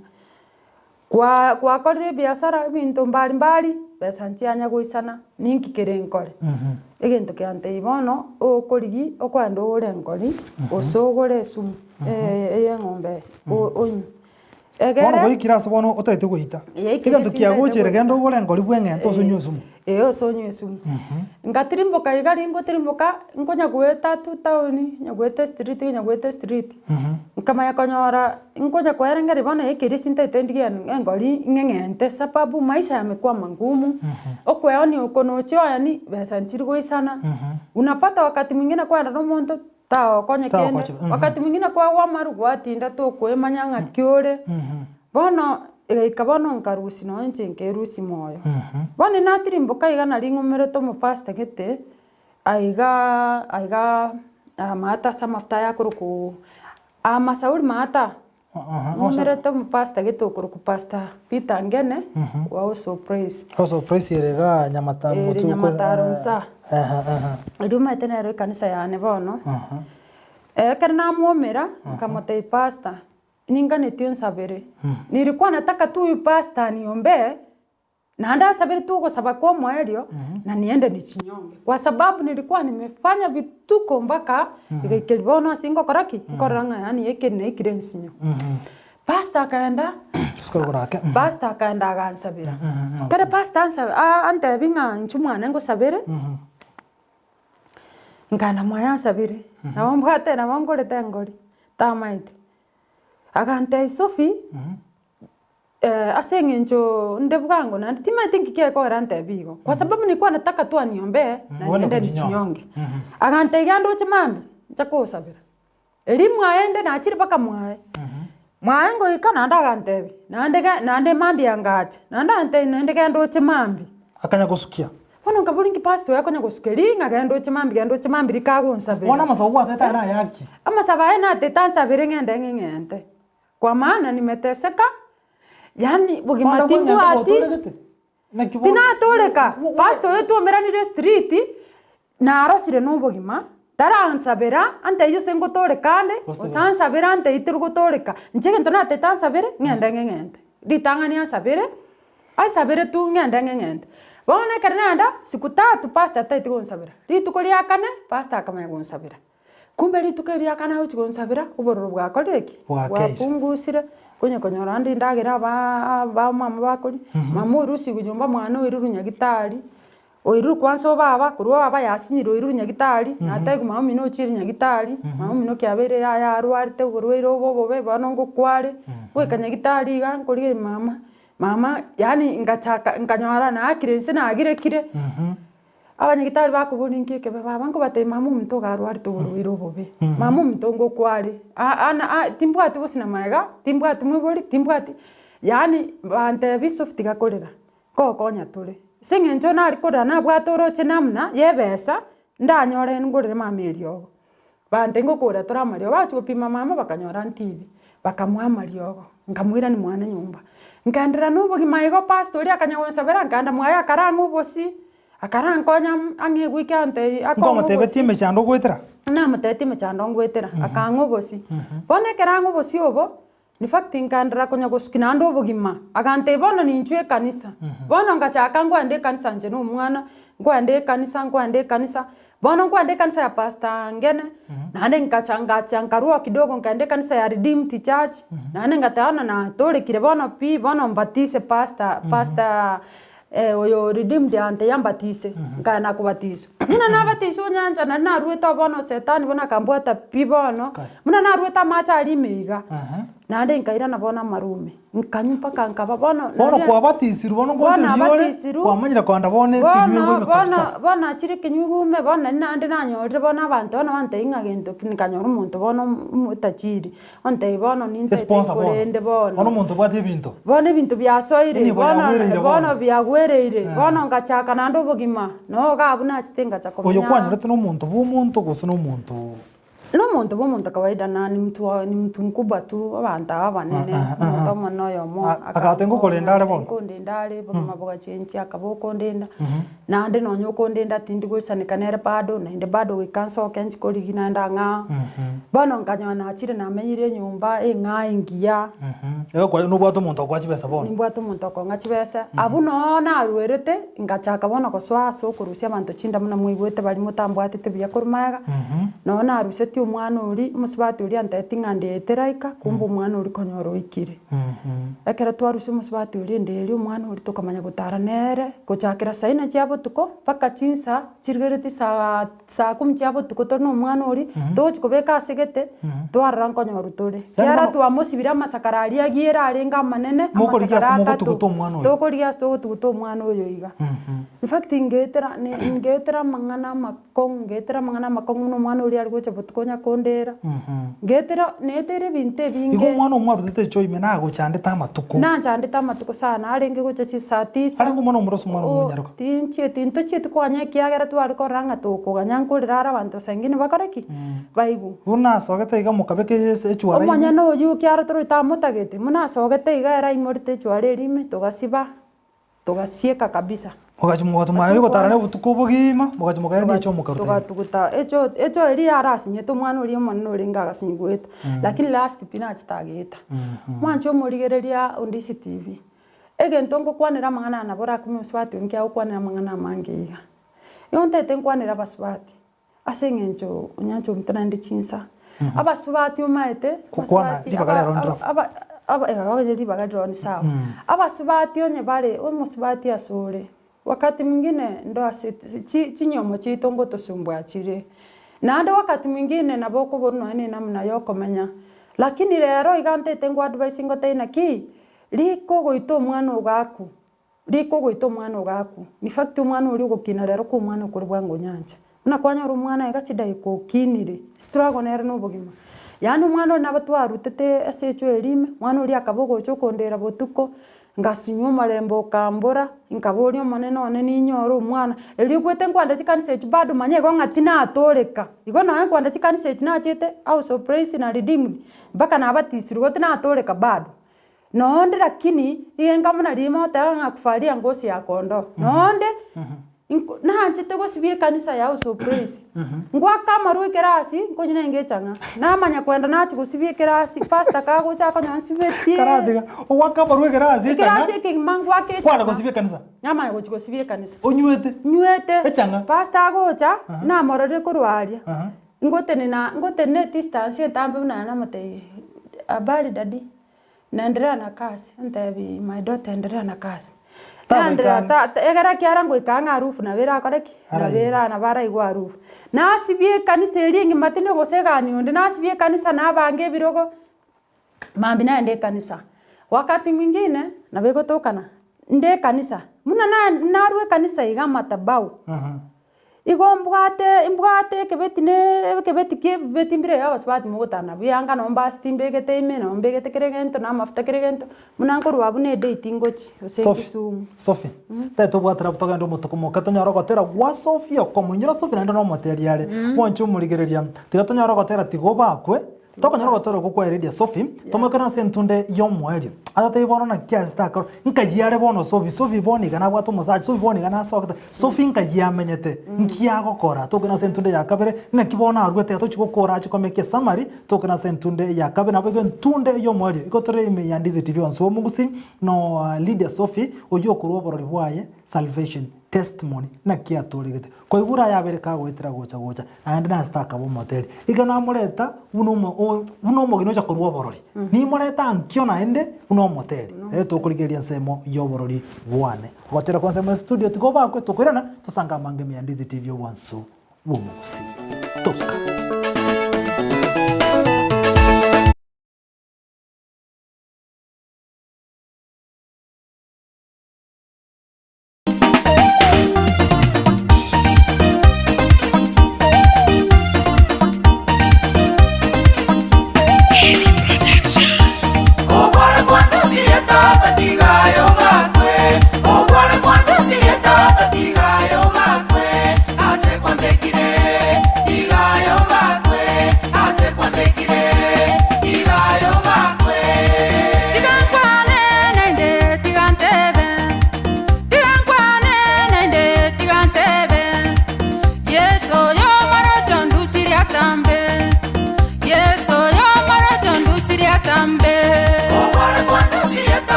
B: kwakorire biashara ebinto mbari pesa nchianya goisana ninki kere nkore egento kiantei bono okorigi okwenda ogore nkori ose ogore esumu eyeng'ombe onyu
A: bono goikira ase bono otaete goita egento kiagochire genda ogore nkori bweng'ento ase onywe esumu
B: ose onywe esumu ngatirimboka iga ngotirimboka nkonya gweta tu town nyagwete street nkamanya konyora nkonya kwerengeri bono ekeri sintaite ndigie engori ng'eng'ente sababu maisha yamekuwa mangumu okweyoni okonochioyani besa nchiri goisana unapata wakati mwingine kwenda n'omonto tao konya kende wakati mwingine kwa wamaru gwatinda tukwemanya ng'akiore bono ikabono nkarusi no nche nkerusi moyo bono natiri mboka igana ring'umere tomopasta gete aiga mata samafta yakuruku amasauri mata ng'umere tomopasta gete okuruku pasta Peter Ngene wa surprise
A: yerega nyamataro mutu
B: nyamataro nsa Ruma tenero kanisa yane bono kera namuomera nkamotei pasta ningane tion sabere nilikuwa nataka tu pasta niombe na anda sabere tu kwa sababu kwa mwaelio na niende nichinyonge kwa sababu nilikuwa nimefanya vituko mpaka ikelibono singo koraki koranga yani yeke ne ikirensinyo pasta akaenda pasta akaenda agansabira kera pasta ansabira ante binga nchumwana ngo sabere ngana mwaya sabire nabambwate nabangorete ngori tamaite agante Sophie asengencho ndebwango na timaite ngikie ko rante bigo kwa sababu nilikuwa nataka tu aniombe na niende nichinyonge agante gando chimambi chako sabira elimu aende na achiri paka mwae mwae ngo ikana ndagante nande mambi angache nande gando chimambi
A: akanya kusukia
B: Wano kabulingi pasto yako nyagosukeli ngagendo chimambi rikago nsabere.
A: Wana masawa teta na yaki.
B: Ama sabaye na teta nsabere ngende. Kwa maana nimeteseka. Yani bugimatimbu ati. Tina toleka. Pasto yetu omeranire street na arosire no bugima. Tara nsabera ante yo sengo tolekande. Osan sabera ante itirugo toleka. Nchege ntona teta nsabere ngende. Ditangani nsabere. Ai sabere tu ngende. Bona karnanda siku 3 pasta taiti gonsabira. Rituko liakane pasta akama gonsabira. Kumbe rituko liakana uchi gonsabira ubororo bwa koleki. Wapungusire konyora ndi ndagira ba mama bakori. Mama urusi kujumba mwana wiruru nyagitari. Oiru kwanso baba kurwa baba yasinyiro iruru nyagitari. Nataigu mama mino chiri nyagitari. Mama mino kyabere ya arwarte uborwero bobe banongo kware. We kanyagitari gankori mama yani nganyara na akirense na agirekire abanyagitari bakubona inkeke baba ngo bateye mama umuntu garwari tuburwiro bobe mama umuntu ngo kwari timbwati bosina maega timbwati mwibori timbwati yani bante bisofti gakorera konya tore sengenjo nari korera na bwatoroche namna yebesa ndanyore ngorere mamerio bante ngo kora toramario bacu pima mama bakanyora ntibi bakamwamario nkamwira ni mwana nyumba ngandira nubo gimaigo pastori akanyagonsabera nganda mwaya karangu bosi akarankonya angegwike ante
A: akongo tebeti mechando gwetera
B: na matete mechando gwetera akango bosi bone karangu bosi obo ni fact ngandira konyagosukina ndo bogima agante bono ninchwe kanisa bono ngachaka ngwande kanisa nje no mwana ngwande kanisa bono ngwande kanisa ya pastor Ngene nande ngachanga nkarua kidogo ngande kanisa ya Redeemed Church nande ngataona na tole kire bono mbatise pastor oyo Redeemed ante yambatise ngana kubatizo muna nabatizo nyanja na narueta bono setani bona kambwata pibono muna narueta macha ali meiga nande nkaira na bona marume nkanyumpa kankaba bono
A: kwa batisiru bono ngontiriore kwa manyira kwanda bone kinyugo
B: bona chiri kinyugume bona nande nanyorire bona abantu bona bante ingagento kinkanyora umuntu bono mutachiri onte bono ninte kurende bono
A: bono umuntu bwati ibintu
B: bono ibintu byasoire bono byagwereire bono ngachaka nando bugima no gabuna chitenga chako
A: oyo kwanyora no muntu bumuntu gusa no muntu
B: bomuntu kawaida na ni mtu mkubwa tu abantu abanene mtomo noyo mo
A: akatengo kolendale bono
B: kondendale bugima boga chenchi akaboko ndenda nande nonyo kondenda tindi gwisanekanere bado na inde bado wikanso kenchi koligina ndanga bono nganyona achire na menyire nyumba enga ingia
A: kwa no bwato muntu kwa chibesa bono
B: ni bwato muntu kwa ngachibesa abuno na arwerete ngachaka bono koswa so kurusia abantu chinda muna mwigwete bali mutambwatete bya kurumaga no na aruseti umwana uri musibati uri antete ngande eteraika kumbu umwana uri konyoro ikire ekera twaruse musibati uri nderi umwana uri tokamanya gutara nere kuchakira saina cyabo tuko paka chinsa chirgereti sa 10 cyabo tuko to no umwana uri to chikobeka asegete twarran konyoro tore yara twamusibira masakarari agiera arenga manene
A: amasakarata to umwana uri
B: tokoriya to umwana uyo iga in fact ngetera mangana makong no umwana uri argo chabutuko konya kondera ngetera netere binte binge
A: igo mwana omwaru tete choime na gochande tamatuko
B: na chande tamatuko sana arenge gocha si sati
A: ari ngo mwana omroso mwana omunyaruko
B: tinto chete kwanya kiagera twari koranga toko ganyankurira abantu sangine bakareki baigu
A: una sogete iga mukabeke echwara
B: omwanya no yu kiara toro tamutagete muna sogete iga era imorite chware rime togasiba togasieka kabisa
A: mugachimugoto mayo gotarane butuko bugima mugachimugaira ni echo mukaruta
B: tugatuguta echo eri arasinye to mwana ori omwana orenga agasinyigweta lakini last pinach tageta mwancho murigereria Ndizi TV egento ngokwanira mangana na bora kumuswati nkia ukwanira mangana mangiga yontete nkwanira baswati asengencho onyancho mtana ndi chinsa abaswati umaete
A: baswati dibagala rondro
B: dibagala ni sawa abaswati onye bare omuswati asore wakati mwingine ndo chinyomo chitongo tosumbwa chire nande wakati mwingine naboko bono ene namna yokomenya lakini rero igantete ngo advice ngotaina ki liko goito mwana ugaku ni fact mwana uri gukina rero ku mwana kuri bwango nyanja na kwanya ru mwana igachidai ko kinire struggle nere no bugima yani mwana nabatwaru tete asecho elime mwana uri akabogo chokondera botuko ngasinywa marembo kambora inkaborio maneno nene nyoro mwana elikwete nkwanda chikanise bado manye go ngatina atoreka igo nawe kwanda chikanise na chete au surprise na redeemed baka na abatisiri gote na atoreka bado nonde lakini iyenga muna lima tanga kufalia ngosi ya kondo nonde na chete go sibie kanisa ya surprise ngwa kama ruwe kerasi nkonyina ngechanga na manya kwenda na chiko sibie kerasi pastor kago cha kanya sibie
A: karadiga owa kama ruwe kerasi changa
B: kerasi king mangwa ke
A: kwanda go sibie kanisa
B: nyama go chiko sibie kanisa
A: onywete
B: echanga pastor go cha na morore kurwaria ngote ne distance tambe na mate abali dadi naendelea na kazi ntabi my daughter endelea na kazi egera kiara ngo ikanga harufu na wera akareki na wera na bara igwa harufu na asibie kanisa elingi matine gosegani onde na asibie kanisa na bange birogo mambi na ende kanisa wakati mwingine na bego tokana nde kanisa muna na ruwe kanisa iga matabau igo mbwate kebeti mbire ya baswati mugutana byanga no mbasti mbegete ime no mbegete keregento na mafuta keregento munanko rwabune date ngochi
A: Sophie teto bwatira butoga ndo mutukumo katonyaro gotera gwa Sophie okomunyira Sophie ndo no materiale mwanchu murigereria tigatonyaro gotera tigobakwe tokonyara gotera gukwa Lydiah Sophie tomekana sentunde yo mweri atate ibono na kiasi takaro nkayare bono Sophie boni gana bwato musaji Sophie boni gana sokta Sophie nkayamenyete nkiago kora tokana sentunde ya kabere na kibona arwete to chikokora chikomeke samari tokana sentunde ya kabere nabwo ntunde yo mweri ikotere ime ya Ndizi TV onso mugusi no Lydiah Sophie oyo kuru Oborori Bwane salvation testimony na kia torigete kwa igura ya bere ka gwetira gocha and na staka bo moteri igana mureta uno mogino cha kurwa Oborori ni mureta ankio na ende uno moteri to kurigeria nsemo yo Oborori Bwane gwatira kwa nsemo studio tigoba kwe tukwirana tusanga mange ya Ndizi TV onso bumusi toska
J: Oborori Bwane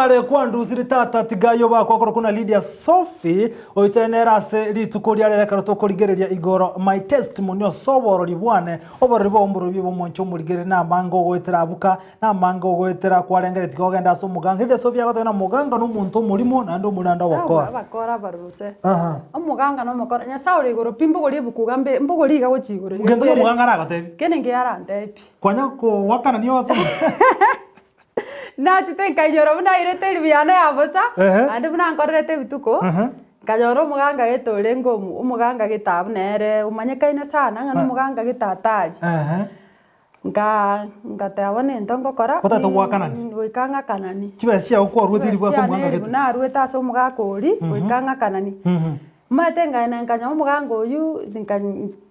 A: mware kwa nduziri tata tigayo bakwa kuna Lydiah Sophie oitenera se ritukuria reka tukurigereria igoro my testimony Oborori Bwane Oborori Bwane bo moncho murigere na mango gwetera buka na mango gwetera kwarengere tikogenda so muganga Lydiah Sophie agotena muganga no muntu murimo na ndo muranda
B: bakora baruse omuganga no mukora nya sauri igoro pimbo gori bukuga mbugori ga guchigoro
A: ugendo muganga aragotebi
B: kene ngiarande epi
A: kwanya ko wakana niyo wasoma
B: na titenka yoro na irete libiana ya bosa ande buna nkorete bituko kajoro muganga getore ngomu umuganga gitabu nere umanyekaine sana ngano muganga gitataji ngatabone ntongo kora
A: kotata gwakanani
B: wikanga kanani
A: chibesia uko ruetiri bwaso muganga gete
B: na rueta so muganga uri wikanga kanani matenga na nkanya muganga uyu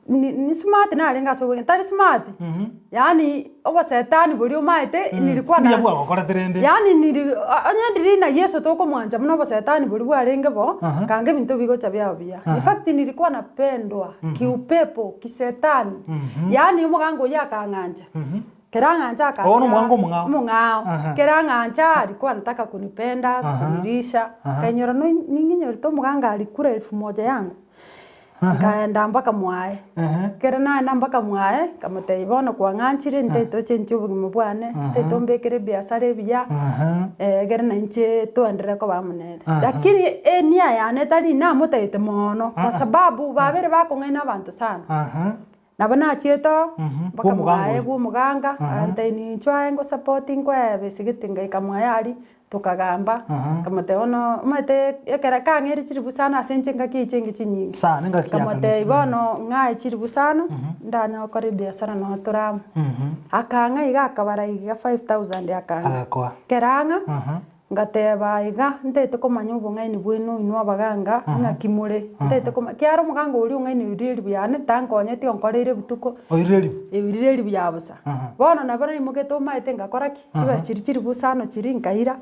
B: ni smart na alenga so ngitari smart yani oba setani buri umaite nilikuwa na yani nili na Yesu toko mwanja mno oba setani buri bwarenge bo kange bintu bigo chabya bya in fact nilikuwa napendwa kiupepo kisetani yani umuganga uyu akanganja keranganja mungao keranganja alikuwa anataka kunipenda kunilisha kanyora ninginyo to muganga alikura 1000 yangu kaenda mpaka mwae kerana mpaka mwae kama taibono kwa nganchire nteto chencho bugimo bwane nteto mbekere biasare biya gerana nche to endere ko bamunene lakini enia yane tali na mutaite mono kwa sababu babere bakongena abantu sana nabana chieto mpaka mwae bu muganga antaini chwaengo supporting kwa besigitinga ikamwayari tukagamba kama teono mate ekera kangeri chiribu sana asenjenga kichengi chinyingi
A: sana ngaki
B: kama te ibono ngai chiribu sana ndanya okore biashara no turamu akanga iga akabara iga 5000 akanga
A: kwa
B: keranga ngateba iga ntete komanya ubungaini bwenu inwa baganga ngakimure ntete koma kiaro muganga uri ungaini uriri byane tankonye ti onkorere butuko iriri byabusa bono nabara imugeto maite ngakoraki tiga chiri busano chiri nkaira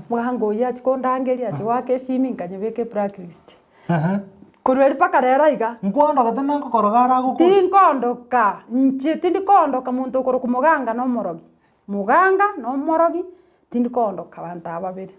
B: muganga uyu achikondangeri achiwake simi nkanyebeke blacklist kurweri paka rera iga
A: nkondo gatana ngokorogara guko
B: tinkondoka nchi tindikondoka muntu ukoro kumuganga no morogi tindikondoka abantu ababere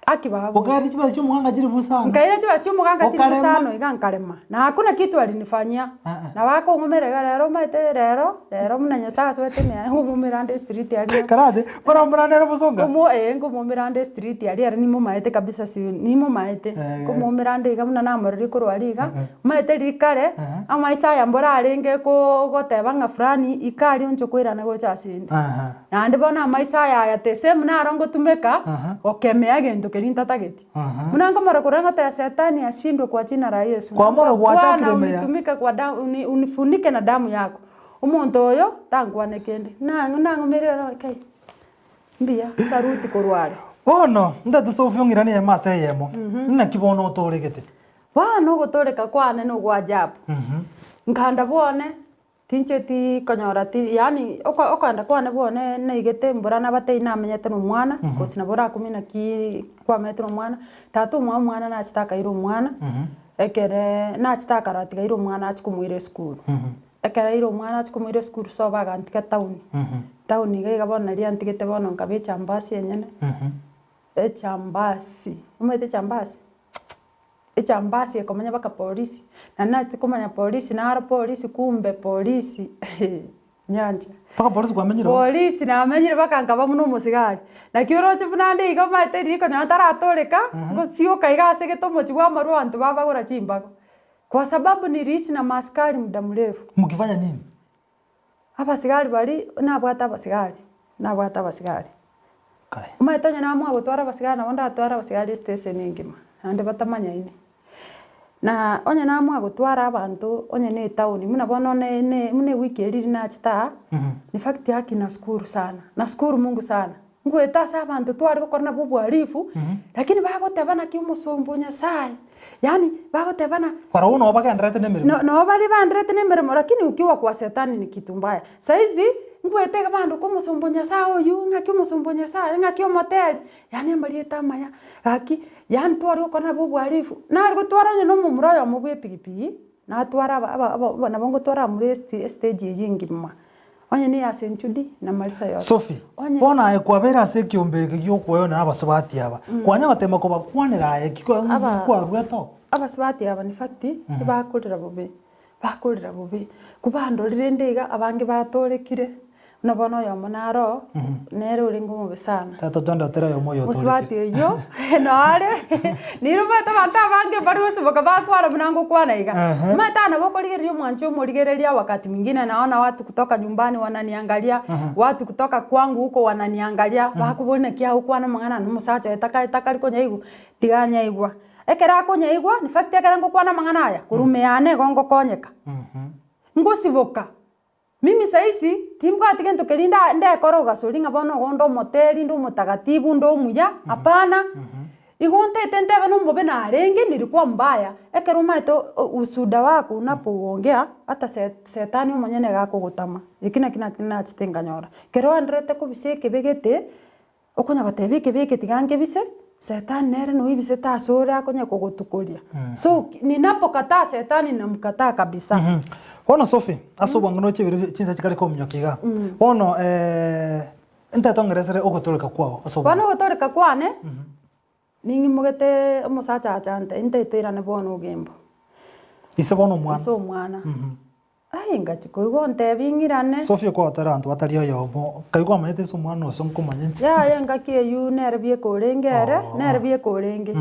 B: akibabo
A: ukari chiba cyo muganga chiri busano
B: nkaira chiba cyo muganga chiri busano iga nkarema na hakuna kitu alinifanyia na wako ngumerega rero maite rero munanya sasa wete me ngumumirande street ali
A: karade bora mumirande busonga
B: ngumumirande street ali ni mumaite kabisa si ni mumaite ngumumirande iga muna namuriri kurwari iga maite rikare amaisa yambora arenge ko goteba nga fulani ikari uncho kwira na gocha sindi na ndibona amaisa ya tese muna arongo tumeka okemea gendo kelinta tageti munanga mara kuranga ta setani ashindwe kwa jina la Yesu
A: kwa mara kuacha kiremea
B: unitumika kwa damu unifunike na damu yako umuntu oyo tangwa nekende nango merera kai mbia saruti korware
A: ono ndate Sophie ngirani ya masa yemo nina kibono utoregete
B: no gutoreka kwane no gwa jabu nkanda bone tincheti konyora ti yani okanda kwane bone neigete mburana batei namenyete no mwana kosina bora kumina ki kwa metro mwana tatu mwana na chitaka iro mwana ekere na chitaka ratiga iro mwana achikumuire school ekere iro mwana achikumuire school so baga antika town iga bona ri antigete bono nkabe chambasi enyene chambasi umete chambasi echambasi ekomanya baka polisi na nati komanya polisi na ara polisi kumbe polisi nyanja
A: baka polisi kwamenyiro
B: polisi na amenyire baka nkaba muno musigari na kioro chibunande iga mate riko nyatara atoreka gusio kaiga segeto mochwa maru antu baba gora chimbago kwa sababu nilisi na maskari muda mrefu
A: mkifanya nini
B: hapa sigari bali na bwata basigari
A: kai
B: umetonya na mwa gutwara basigari na wanda atwara basigari station ingima ande batamanya ine na onye na mwa gutwara abantu onye ne town muna bono mune wiki eriri na chita ni fact yake na skuru sana na skuru Mungu sana ngweta sa abantu twari gukorana bubu arifu lakini bagotebana ki umusumbunya sai yani bagotebana
A: para uno bagandrete nemere
B: no bali bandrete nemere lakini ukiwa kwa setani ni kitu mbaya saizi ngwete bandu kumusumbunya saa oyu ngaki umusumbunya saa ngaki motel yani mbalieta maya gaki yani twari ukona bubu arifu na ari gutwara no mumroyo mubwe pigipi na twara aba na bongo twara muri stage yingi mma onye ni ase Judy na Marisa yote
A: Sophie bona aye kwabera se kiombe gyo kwoyo na abasabati aba kwanya batema ko bakwanira aye kiko kwa rweto
B: abasabati aba ni fakti bakurira bobe kubandorire ndiga abange batorekire nabono yo monaro nero ringo mu besana
A: tato tondo tera yo moyo
B: musabati yo nare nirubata banta abange bari gusoboka bakwara mnango kwana iga mata na bokorigeria mwancho morigereria wakati mwingine naona watu kutoka nyumbani wananiangalia watu kutoka kwangu huko wananiangalia bakubona kia huko na mangana numusacha etaka liko nyaigu tiganya igwa ekera ko nyaigwa ni fact ekera ngo kwana mangana aya kurumeane gongo konyeka ngosiboka mimi saisi timko atigento kelinda ndekoroga solinga bono gondo moteli ndo mutagatibu ndo muya hapana igonte tentebe no mbobe na arenge nilikuwa mbaya ekeruma eto usuda wako unapoongea hata setani umonyene gako gutama ikina chitenganyora kero andrete ko biseke begete okonya batebeke beke tigange bise setani nere no ibise tasora akonya kugutukuria so ninapokataa setani namkataa kabisa
A: Ono Sophie asobanga no chebere chinsa chikale ko mnyokiga ono ntatongeresere ogotoleka kwao asobanga
B: bano ogotoleka kwane ningi mugete omusacha achante ntaitira bono ugembo
A: ise bono mwana
B: so mwana ai ngachiko igo ntebingirane
A: Sophie ko atarantu atari yo mo kaigwa mayete so mwana so nkomanye
B: ya ngakie yu nerbie korengere nerbie korenge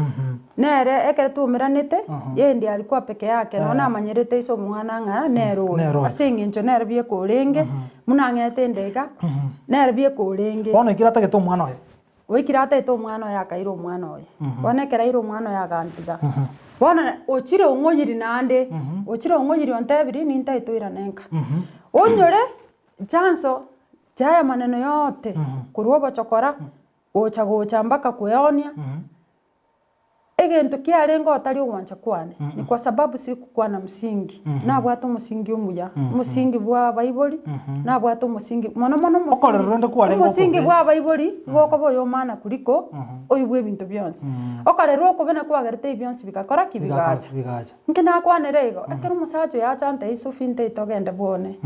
B: nere ekere tumiranite yendi alikuwa peke yake naona amanyerete iso mwana nga nero asingincho nerbie korenge munangete ndega nerbie korenge
A: bona ikirata geto mwana oye
B: wikirata eto mwana ya kairo mwana oye bona kera iro mwana ya gantiga bona ochire ongoyiri nande ochire ongoyiri ontebiri ninta itoira nenka onyore chanso jaya maneno yote kuruoba chokora gocha mpaka kuyaonia egento kialengo atari ogwancha kwane ni kwa sababu sikukuwa na msingi nabwata umusingi umuya umusingi bwa Bible nabwata umusingi mono umusingi bwa Bible goko boyo mana kuliko oyibwe bintu byonse okarero okobena kwagerete byonse bikakora kibigacha nkina kwanere igo akero musacho ya chante Sophie nte itogende bone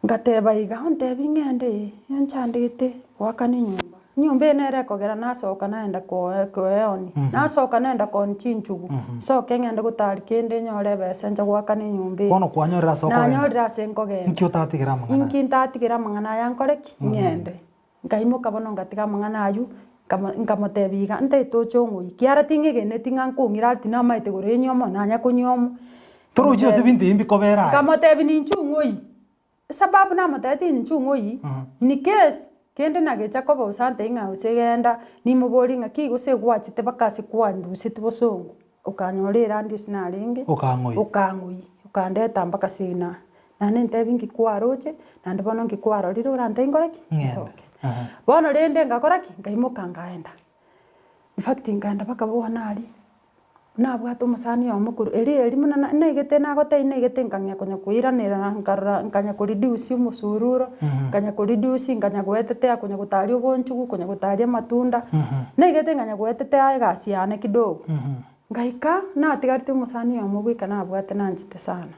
B: ngateba iga onte bingende yanchandite wakani nyumba nere kogera nasoka naenda koeoni nasoka naenda konchinchugu so kengende gutari kende nyore besenja gwakani nyumba
A: kono kwanyorera soko
B: na nyorera senko ge
A: inkyo tatigira mangana
B: inki ntatigira mangana yankoreki ngende ngaimuka bono ngatiga mangana ayu ngamotebiga nte tochongo ikiara tingegene tingankungira ati na maite gore nyomo nanya kunyomo
A: torujyo sebindi imbi kobera
B: ngamotebi ni nchungoi sababu na moteti ni nchungoi ni case kende nagecha ko bosante inga usegenda ni mubori nga kiguse gwachite bakase kwandu sitibosongo ukanyorera ndi sinaringe ukangui ukandeta mpaka sina nane ntebingi kwaroche nande bono ngikwaro riro rante ingoreki isoke bono rende ngakoraki ngaimuka ngaenda in fact nganda baka bonari nabwato musani yo mukuru eri munana negete nagote negete nganya konya kuiranira nkarra nganya kuriduce umusururo nganya kuriduce nganya gwetete konya gutari ubonchugu konya gutari matunda negete nganya gwetete aye gasiane kidogo ngaika na tigarite musani yo mugwika nabwate nanjite sana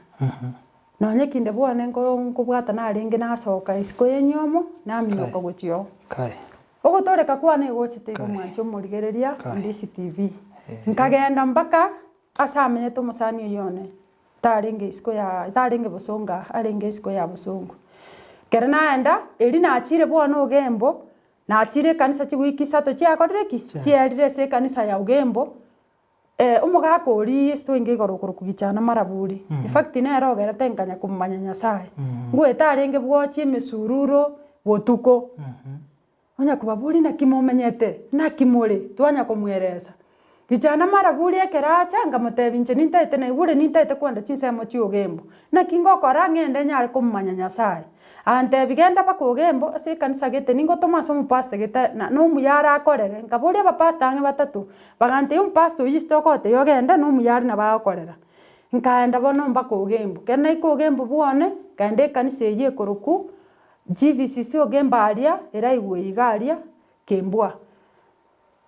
B: nonye kinde bwane nkubwata naringe nasoka isiko yenyomo naminoka guchyo
A: kai
B: ogotoreka kwane gochite mwancho murigereria Ndizi TV nkagenda mpaka asamenye to musani yone taringe isiko ya taringe busonga aringe isiko ya busongo kera naenda eri nachire bwana ogembo nachire kanisa chigwiki sato chiakoreki chiarire se kanisa ya ogembo umugako ori stoinge igorokoro kugichana maraburi in fact nero gerate nkanya kumanya nyasaye ngweta aringe bwochi mesururo botuko onya kubaburi na kimomenyete na kimore twanya kumwereza gichana maraburi ekeracha ngamotebinche nintaite na ibure nintaite kwenda chinsemo chiogembo na kingokora ngende nyare kumanya nyasaye ante bigenda bakogembo ase kanisa gete ningo Thomas pastor gete na no muyara akorere ngaburi aba pastor ange batatu bagante pastor yistokote yogenda no muyara na bakorera nkaenda bono mbakogembo kena ikogembo bwone kande kanisa ye koroku GVCC ogemba aria era igwe igaria kembwa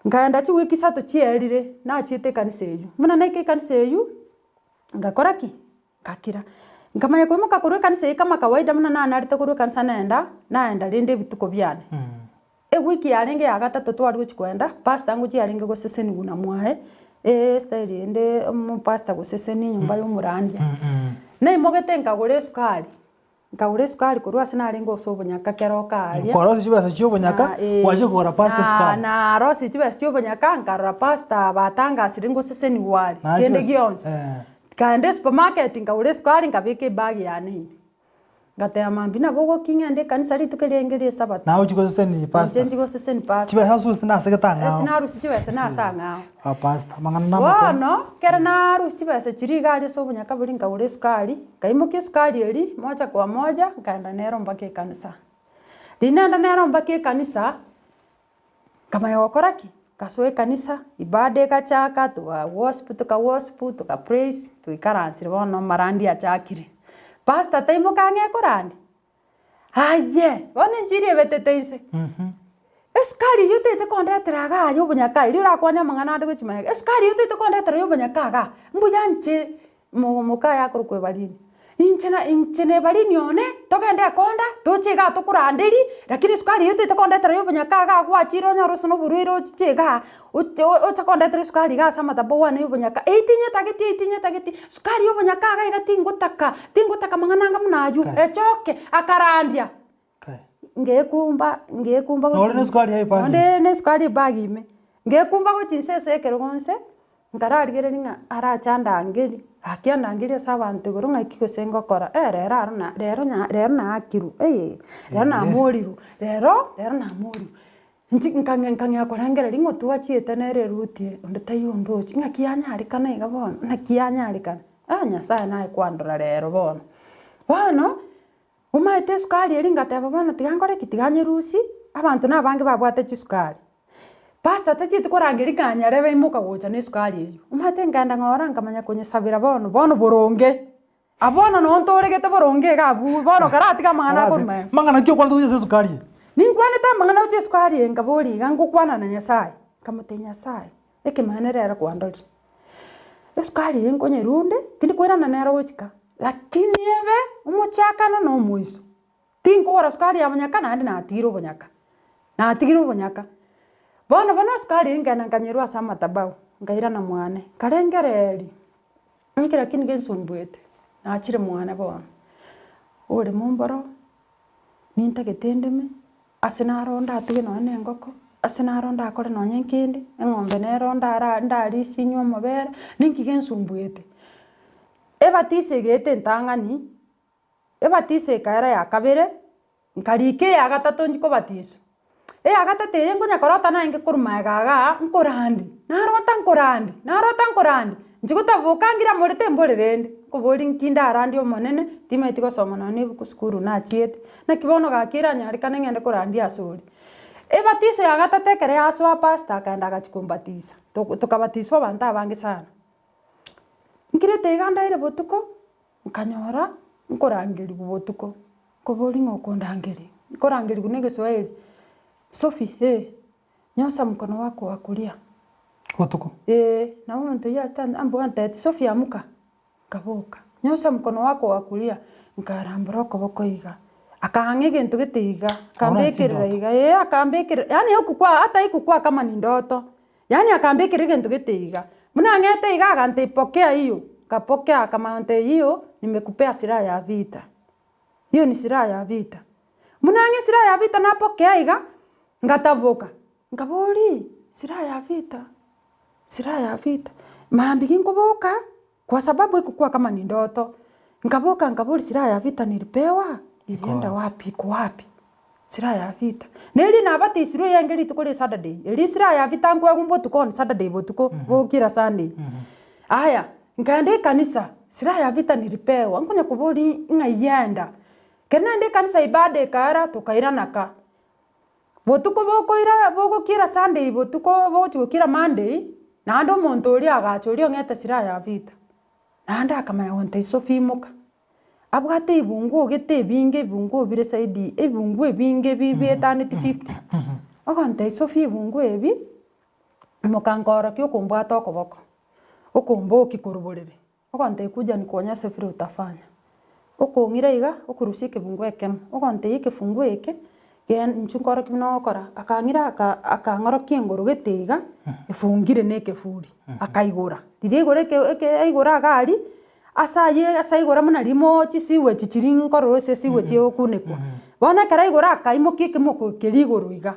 B: ngaenda chi wiki sato chierire na chite kanisa eyu muna naike kanisa eyu ngakoraki ngakira Nkamanya kwimuka kurwe kanisa kama kawaida muna na narite kurwe kanisa naenda rinde bituko byane. Wiki yarenge ya gatatu twari guchikwenda pastor nguchi yarenge guseseni guna mwae style ende mu pastor guseseni nyumba y'umurandia. Na imogete nkagure sukari kurwa sina arengo sobonyaka keroka aria.
A: Kwa rosi chibasa chobonyaka waje kugora pastor sukari.
B: Na rosi chibasa chobonyaka nkarra pastor batanga siringo seseni wari kende gionse. Kaende supermarket nkagure sukari nkabike bag yani. Ngatea mambina bogo kinga ande kanisa ritukerengerie sabato.
A: Na uchiko seseni pastor.
B: Uchiko seseni pastor.
A: Chibasa susi na sekatanga.
B: Sina rusi chibasa na sanga.
A: Pastor mangana na
B: Bono kera na rusi chibasa chirigari sobonyaka buri nkagure sukari kaimuke sukari eri moja kwa moja nkaenda nero mbake kanisa. Dinenda nero mbake kanisa kama yokoraki kaswe kanisa ibade kachaka tuwa worship tuka praise tuikaransire bono marandi achakire. Pastor taimo kange korandi. Aye, bono njiri beteteise. Eskari yote te kondetera ga yobunyaka iri rakwane mangana ande guchima. Eskari yote te kondetera yobunyaka ga. Mbuyanche muka yakurukwe balini. Inchene balini one togende konda tochega tokurandiri lakini sukari yote te kondetera yobunyaka ga gwachiro nyoroso no buruiro chichega ocha kondetera sukari ga sama tabowa ne yobunyaka itinye tageti sukari yobunyaka ga igati ngutaka mangananga munaju echoke akarandia ngekumba
A: Ore sukari hai bagi.
B: Onde ne sukari bagi me. Ngekumba go chinsese kerogonse. Nkararigere ninga arachanda angeli. Akianda angeli sabantu goronga ikiko sengo kora. Rero na akiru. Rero na moriru. Rero na moriru. Nkange akorengere ringo tuachiete nere rutie. Onde tayo ndochi. Nga kianya arikana igabona. Na kianya arikana. Nyasaye nae kwandora rero bono. Bono umaite sukari eri ngateba bono tigangore kitiganye rusi abantu nabange babwate chisukari. Pastor tachitu korangeri kanyarebe imuka gocha ne sukari eyo. Umaite nganda ngora nkamanya kunyesabira bono boronge. Abona no ntoregete boronge gabu bono karati kamana korme.
A: Mangana kyo kwando uye sukari.
B: Ningwane ta mangana uye sukari ngabori gangukwana na Nyasaye. Kamote Nyasaye. Eke manere kwandori. Sukari nkonye runde tindikwira na nero gochika. Lakini ebe umuchakana no muiso. Tinkora sukari ya bonyaka na andi na atiro bonyaka. Na atigiro bonyaka. Bono sukari ngana nkanyerwa sama tabau. Ngaira na mwane. Karengereri. Nkira kini gensonbwete. Na achire mwane bono. Ore mumboro. Minta getendeme. Asina ronda atige no ane ngoko. Asina ronda akore no nyenkindi. Engombe ne ronda ndari sinyo mabere. Ninki gensonbwete. Ebatise gete ntangani. Ebatise kaera ya kabere. Nkarike ya gatatu njiko batiso. Ya gatatu yengo nyakorota na inge kurumaga nkorandi. Narota nkorandi. Njiko tavukangira morete mborerende. Kubori nkinda arandi omonene tima itiko somana ne bukuskuru na chiete. Na kibono gakira nyarikana ngende kurandi asuri. Ebatise ya gatatu kere aswa pastor kaenda gachikumbatisa. Tukabatiswa banta bange sana. Nkirete iganda ire botuko nkanyora nkorangeri botuko kobori ngokondangeri nkorangeri kunege Swahili Sophie nyosa mkono wako wa kulia
A: botuko
B: na umuntu ya stand ambo ante Sophie amuka kaboka nyosa mkono wako wa kulia nkarambura okoboko iga akahangege ntugetiga kambekera iga akambekera yani okukwa hata ikukwa kama ni ndoto yani akambekera ntugetiga Mnangete igaga ntipokea hiyo. Kapokea kama nte hiyo nimekupea silaha ya vita. Hiyo ni silaha ya vita. Mnange silaha ya vita napokea iga ngataboka. Ngabori silaha ya vita. Silaha ya vita. Maambigi ngoboka kwa sababu ikukua kama ni ndoto. Ngaboka ngabori silaha ya vita nilipewa. Ilienda wapi kwa wapi? Silaha ya vita. Neli nabati siru yangeli tukole Saturday. Eli silaha ya vita ngwa gumbo tukon Saturday botuko bokira Sunday. Aya, ngande kanisa silaha ya vita nilipewa. Nkonya kubori ngayenda. Kenande kanisa ibade kara tukaira naka. Botuko boko kira Sunday botuko bocho kira Monday. Nando montori agachori ngeta silaha ya vita. Nanda kama yonte Sophie muka. Abwate ibungu gete binge ibungu bire saidi ibungu binge bibetane 50 Ogante Sophie ibungu ebi mukankora kyo kumbwata okoboko okombo kikuruburire ogante kuja nikonya sefiri utafanya Okong'ira iga okurusia ekefungu ekemo ogonteiya ekefungu eke inche nkoroki buna ogokora akang'ira akang'orokia engoro gete iga efungire na ekefuri akaigora riria aigora agari asa igora muna rimochi siwechi chiri nkororo ase siwechi okunekwa bono ekero aigora akaimokia ekemoko keri igoro iga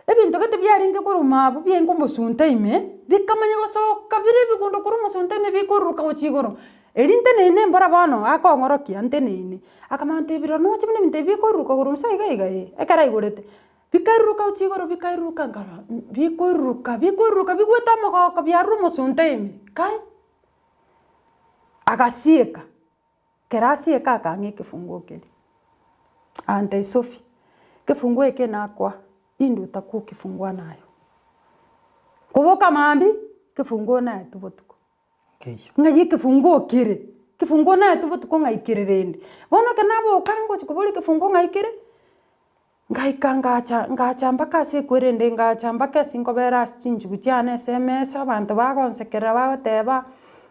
B: ebinto gete biarenge korwa abwo biaenge omosunta ime bikamanya gosoka bire ebigundo korwa omosunta ime bikoruruka gochia igoro eri ntenene mbora bono akong'orokia ntenene akamanya ebiro noche buna ebinto ebi bikoruruka korwa msa iga ekero aigorete bikairuruka gochia igoro bikairuruka nkara bikoiruruka bigwete omogoko biarure omosunta ime kai agasieka kero asieka akang'a ekefungu keri ante Sophie kefungu eke nakwa induta kukifungua nayo kuboka mambi kifunguo nayo tubotuko ng'ai kifunguo kire kifunguo nayo tubotuko ng'ai kire rende bono kenaboka ngochi kubori kifunguo ng'ai kire ngaika ngacha mpaka ase kwerende ngacha mpaka sinkobera ase chinchugu chiane SMS abanto bagonsekera bagoteba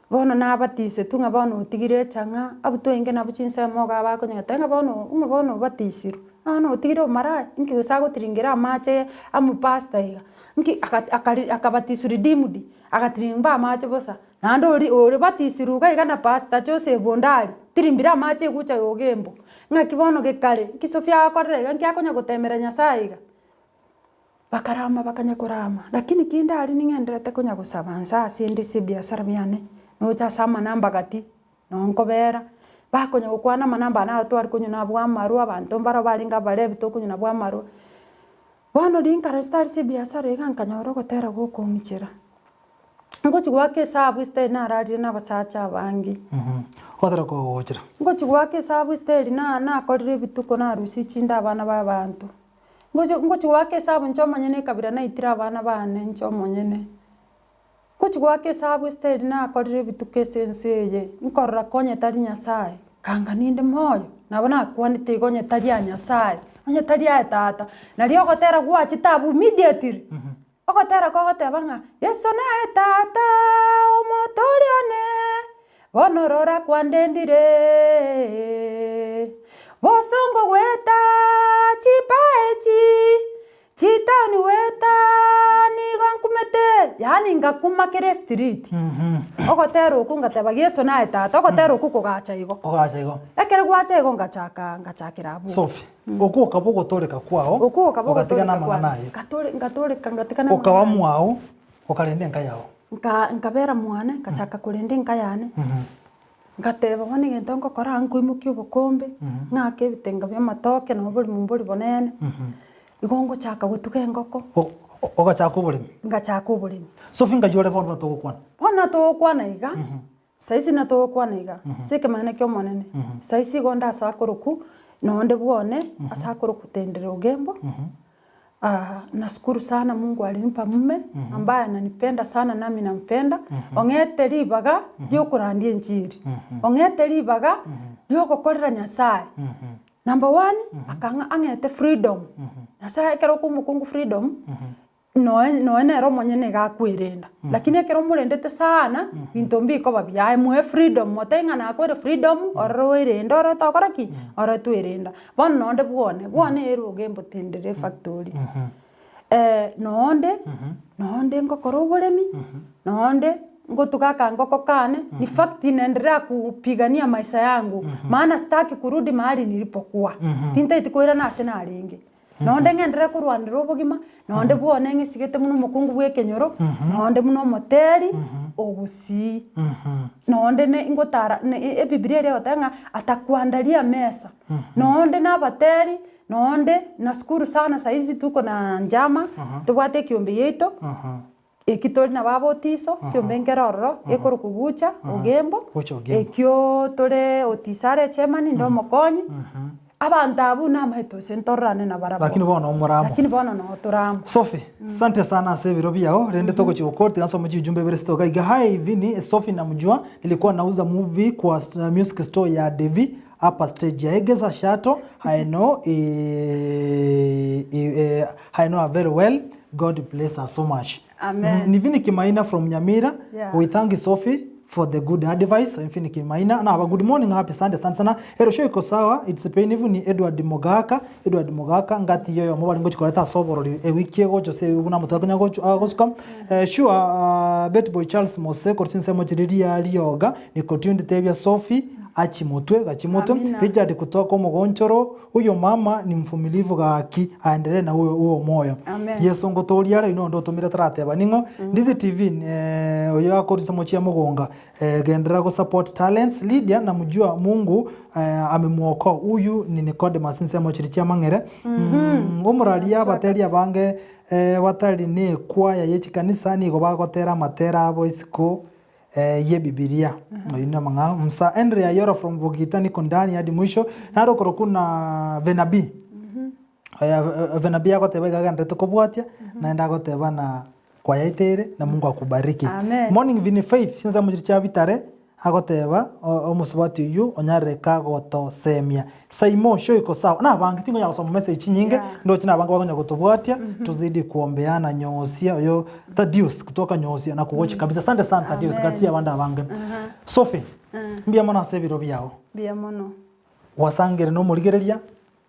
B: bono nabatise tung'a bono otigire echang'a abutwenge nabo chinsemo iga bakonyegete ng'a bono batisirwe no otigire omaraya inki gose gotiringira amache amupasta iga inki akabatiswa redeemed agatirimba amache bosa naende ori batisirwe iga na pasta Joseph Ondari tirimbira amache egucha yogembo ng'aki bono gekare inki Sophie akorera iga inki akonya gotemera Nyasaye iga bakarama bakanya korama lakini kinde ari ning'enderete konya gosaba nsa ase ende ase ebiasara biane nocha ase amanamba gati nonkobera bakonya gokwana amanamba na twari kunyona bwa maru abanto mbaro baringa barebi tokunyona bwa maru bono rinkara stari ase ebiasara iga nkanyora gotera gokong'ichera ngochi gwaka esabu iste nararire n'abasacha abangi
A: otera kogochera
B: ngochi gwaka esabu iste nakorire ebituko narusia chinde abana b'abanto ngochi gwaka esabu ncho omonyene ekabira naitire abana bane ncho omonyene ngochi gwaka esabu iste nakorire ebituko ase ense eye nkorora konyetari Nyasaye kanga ninde moyo nabo nakwanete iga onyetari ya Nyasaye onyetari ya tata nario ogotera gwachi tabu immediately ogotera kogoteba ng'a Yesu naye tata omotori one bono rora kwandendire bosongo gweta chipaechi chitani weta nigo nkumete yani ngakumakere street ogotera oku ngateba Yesu naye tata ogotera oku kogacha igo ekere gwacha igo ngachakera abu
A: Sophie oku okabo gotoreka kwao ogatigana amang'ana naye
B: ngatoreka ngatigana
A: okaba mwao okarende enka yao
B: nkabera mwane ngachaka kurende enka yane ngateba bono egento nkokora nkoimokia obokombe ng'aka ebitenga bia amatoke nabo bori mumbori bonene igo ngochaka gotuga engoko
A: ogachaka oboremi
B: ngachaka oboremi
A: Sophie ngajore bono
B: togokwana iga saisi natogokwana iga ase ekemane kia omonene saisi igo ndasakoroku nonde bwane asakoroku tendera ogembo nashukuru sana Mungu alinipa mume ambaye ananipenda sana nami nampenda ong'ete ribaga riokorandia enchiri ong'ete ribaga riogokorera Nyasaye number 1 akang'a ang'ete freedom Nyasaye ekero okumukungu freedom noe nero omonyene gakwirenda lakini ekero omorendete sana binto mbikoba biaye mwe freedom motenga nakwere freedom ororo oirenda oro tokora ki oro twirenda bono nonde bwane ere ogembo tendere factory nonde ngokora oboremi nonde ngotugaka ngoko kane ni fact inaendelea kupigania maisha yangu maana sitaki kurudi mahali nilipokuwa tintaiti kwira nase naringi nonde ng'enderera korwanira obogima nonde bwane ng'esigete muno omokungu bwa ekenyoro nonde muno omoteri ogusii nonde ngotara ebibilia ere egotanga atakuandalia mesa nonde nabateri nonde nashukuru sana saizi tuko na njama tubwate ekiombe yaito ekitori na babotiso kiombe nkerororo ekoro kugucha ogembo ekio tore otisare chemani ndo mokonyi abantu abu namaito sentorane na barabara
A: lakini bono
B: no turamo
A: Sophie asante sana ase biro biao rende togochigokoti ganso muji ujumbe bere stoka iga hai hivi ni Sophie namjua nilikuwa nauza movie kwa music store ya Devi hapa stage ya Egeza Shato I know her very well God bless her so much
B: amen
A: Nivini Kimaina from Nyamira we thank Sophie for the good advice Infinity Maina na good morning happy Sunday sana ero show iko sawa it's painful ni Edward Mogaka ngati yoyo mobali ngo chikoreta Oborori wiki ego Jose ubuna mutaganya go gosuka sure bet boy Charles Mose korsinse mochiriria rioga ni continued Lydiah Sophie achimutwe Richard kutoka Mugonchoro huyo mama ni mfumilivu gaki aendelee na huo moyo Yesu ngotoria ino ndo tumira tarateba ningo Ndizi TV oyo akorisa mochia mugonga gendera go support talents Lydiah na mjua Mungu amemuokoa huyu ni Nicodemus nse mochirichia mangere umuraria bateria bange watari ni kwaya yechi kanisa ni go bagotera matera abo isiko ye Biblia ina manga msa Andrea Yora from Bogita niko ndani hadi mwisho naro korokuna Venabi Venabi agoteba gagandete kobwatia naenda agoteba na kwaya itere na Mungu akubariki morning vini faith sinza mujiricha bitare agoteba omusubati uyu onyareka goto semia saimo show iko sawa na bangi tingo yasoma message nyinge ndo china bangi bagonya gotobwatia tuzidi kuombeana nyosia yo Thaddeus kutoka nyosia na kuwochi kabisa asante sana Thaddeus kati ya banda bange Sophie mbia mona sebiro byao
B: bia mono
A: wasangere no murigereria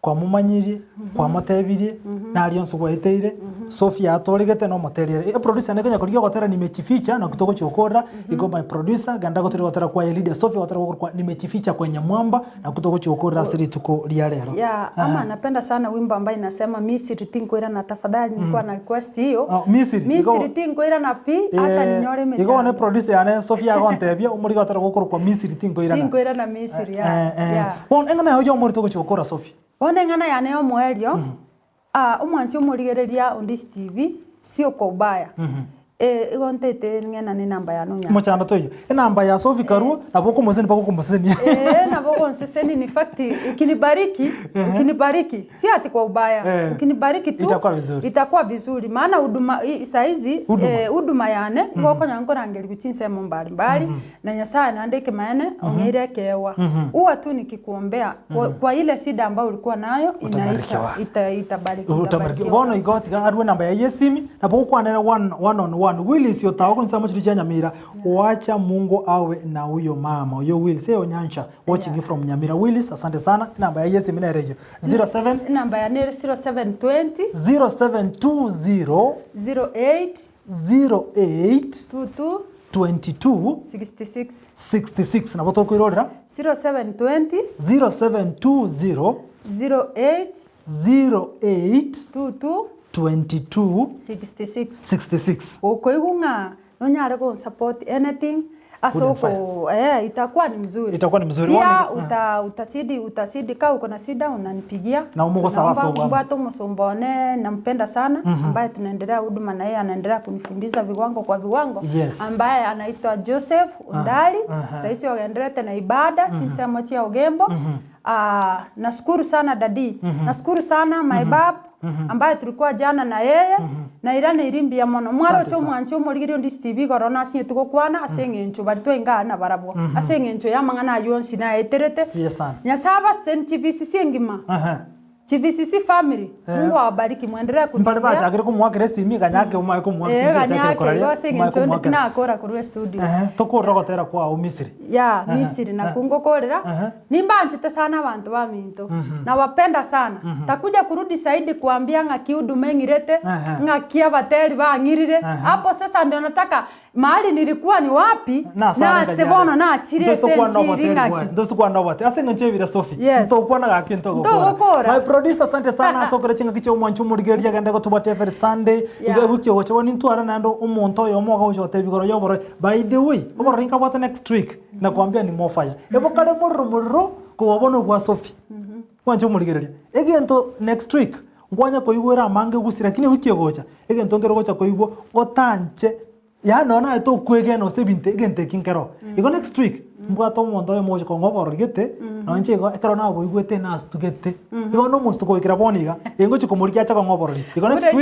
A: kwa mumanyirie kwa matebirie na alionso gweteire Sophie atorigete no material producer ne kenya kuriga gotera nimechificha na kutoka chokora igo my producer ganda gotera gotera kwa Lydiah Sophie gotera kwa nimechificha kwenye mwamba na kutoka chokora siri tuko lia lero
B: ama napenda sana wimbo ambaye inasema Misiri tingoira na tafadhali nilikuwa na request hiyo
A: Misiri
B: tingoira na pi hata ninyore mecha
A: igo ne producer ane Sophie agontebia umuri gotera gokora kwa Misiri tingoira na
B: Misiri
A: won engana hoyo umuri tuko chokora Sophie
B: One ngana yane omwerio omwanchi omurigereria on this TV sio kwa ubaya igontete ngena ni namba ya nonya
A: mochando toyo namba ya Sophie Karua na boko moseni bako kumoseni
B: na boko nseseni ni fact ukinibariki si ati kwa ubaya ukinibariki tu itakuwa vizuri maana huduma saizi huduma yane ngoko nyankora ngeli kuchinse mbali na Nyasaye naandike maana ongerekewa huwa tu nikikuombea kwa ile shida ambayo ulikuwa nayo inaisha itabariki
A: bono igotiga arwe namba ya yesimi na boko kwanera one on one Willis yotao kunisema chiricha Nyamira wacha Mungu awe na huyo mama huyo Willis onyansha watching from Nyamira Willis asante sana namba ya yesi mina rejo 07
B: namba ya 0720
A: 0720
B: 08
A: 22 66 na boto kuirora
B: 0720 08
A: 66
B: Okoigunga nonyare go support anything asoko itakuwa ni mzuri pia utasidi kama uko na shida unanipigia
A: na umugo sawa sawa
B: mbato msombone nampenda sana ambaye tunaendelea huduma na yeye anaendelea kunifundisha viwango kwa viwango ambaye anaitwa Joseph Undali sasa waendelea na ibada jinsi ya Ogembo nashukuru sana dadi nashukuru sana my bab ambaye tulikuwa jana na yeye na irane irimbi ya mono mwaro cyo mwancho muri Ndizi TV corona si tukokwana asengencho bari twenga na barabo asengencho yamangana yonsi na eterete nyasaba sentivisi singima TVCC family Mungu awabariki muendelee
A: mpale bacha agire kumwakire simi ganyake umaye kumwakire simi chake koraria
B: na akora kurwe studio
A: tukurogotera kwa Misiri
B: Misiri na kungokorera nimbanjite sana abantu ba minto na wapenda sana takuja kurudi saidi kuambia ngaki huduma ngirete ngaki abateri bangirire hapo sasa ndio nataka mahali nilikuwa ni wapi na sebono na chire
A: ndosto kwa ndobate asenga nchevira Sophie ntokwa na gaki ntokora my producer asante sana sokore chinga kicho mwanchu murigeria ganda go tubate every Sunday igabukyo go chaboni ntwara nando umuntu yo mwaga ujote bigoro yoboro by the way Oborori nkabata next week na kuambia ni mofaya ebokare murro kubona kwa Sophie mwanchu murigeria egento next week ngwanya koigwera mange gusira kine wiki gocha egento ngero gocha koigwo otanche ya nona eto kwegeno sebinte gente kinkero igo next week mbwato mondo yo moje ko Oborori gete no nche go ekero na bo igwete na stugete igo no musto ko ikira boniga ingo chiko muri kya cha ko Oborori igo next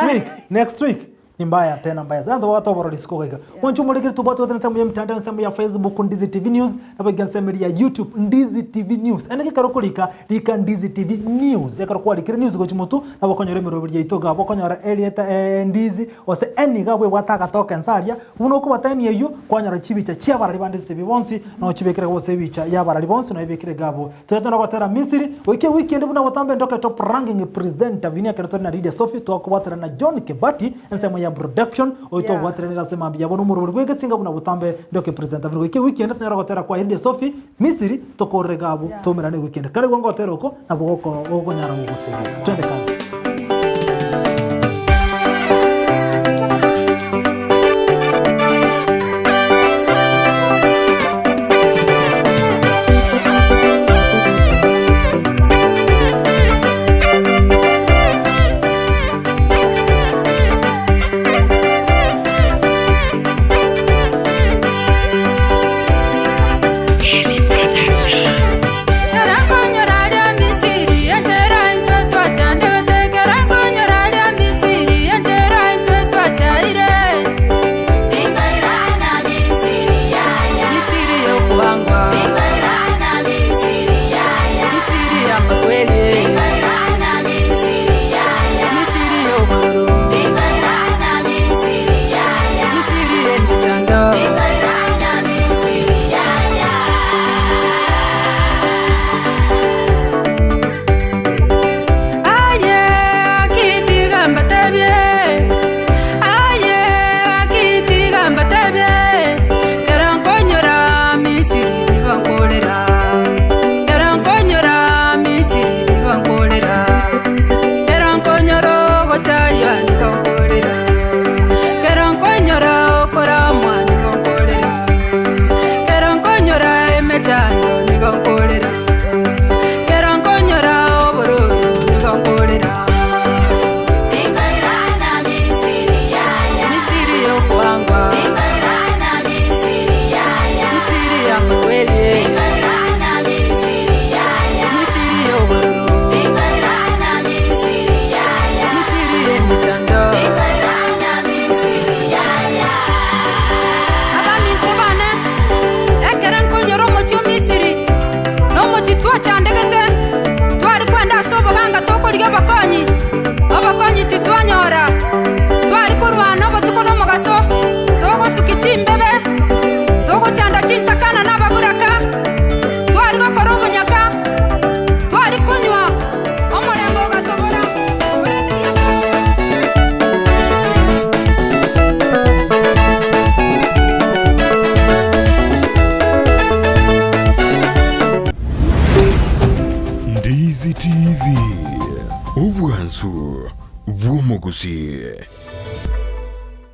A: week next week ni mbaya tena mbaya sana. Ndo watu Oborori sikoga wanchu mulikiri tubatu wote nsemu ya mtandao, nsemu ya Facebook Ndizi TV News na bega nsemu ya YouTube Ndizi TV News. Ene kikaro kulika lika Ndizi TV News yakaro kwa likiri news gochimutu na bakonyore mirobiri ya itoga bakonyora Elieta Ndizi ose eni gabwe wataka toka nsaria uno ko batani yeyo kwanyara chibicha chia barari bandi TV bonsi no chibekere bose bicha ya barari bonsi no ibekere gabo teto na gotera Misiri weekend buna watambe ndoka top ranking president avinia keretori na Lydiah Sophie to kubatera na John Kebati nsema ya production oito watere na sema bia bono muruburi gwege singa buna watambe ndoke president avinia weekend tena gotera kwa Lydiah Sophie Misiri to korre gabo to merane weekend kare gongo teroko na boko nyara mugose twende kazi.
J: Abakonyi titwanyora twari kurwana batuko no mugaso togo sukiti mbebe togo chanda chintakana n'ababuraka twari gokora ubunyaka twari kunywa omurembo gatobora
C: Ndizi TV Obwansu Bwumugusi.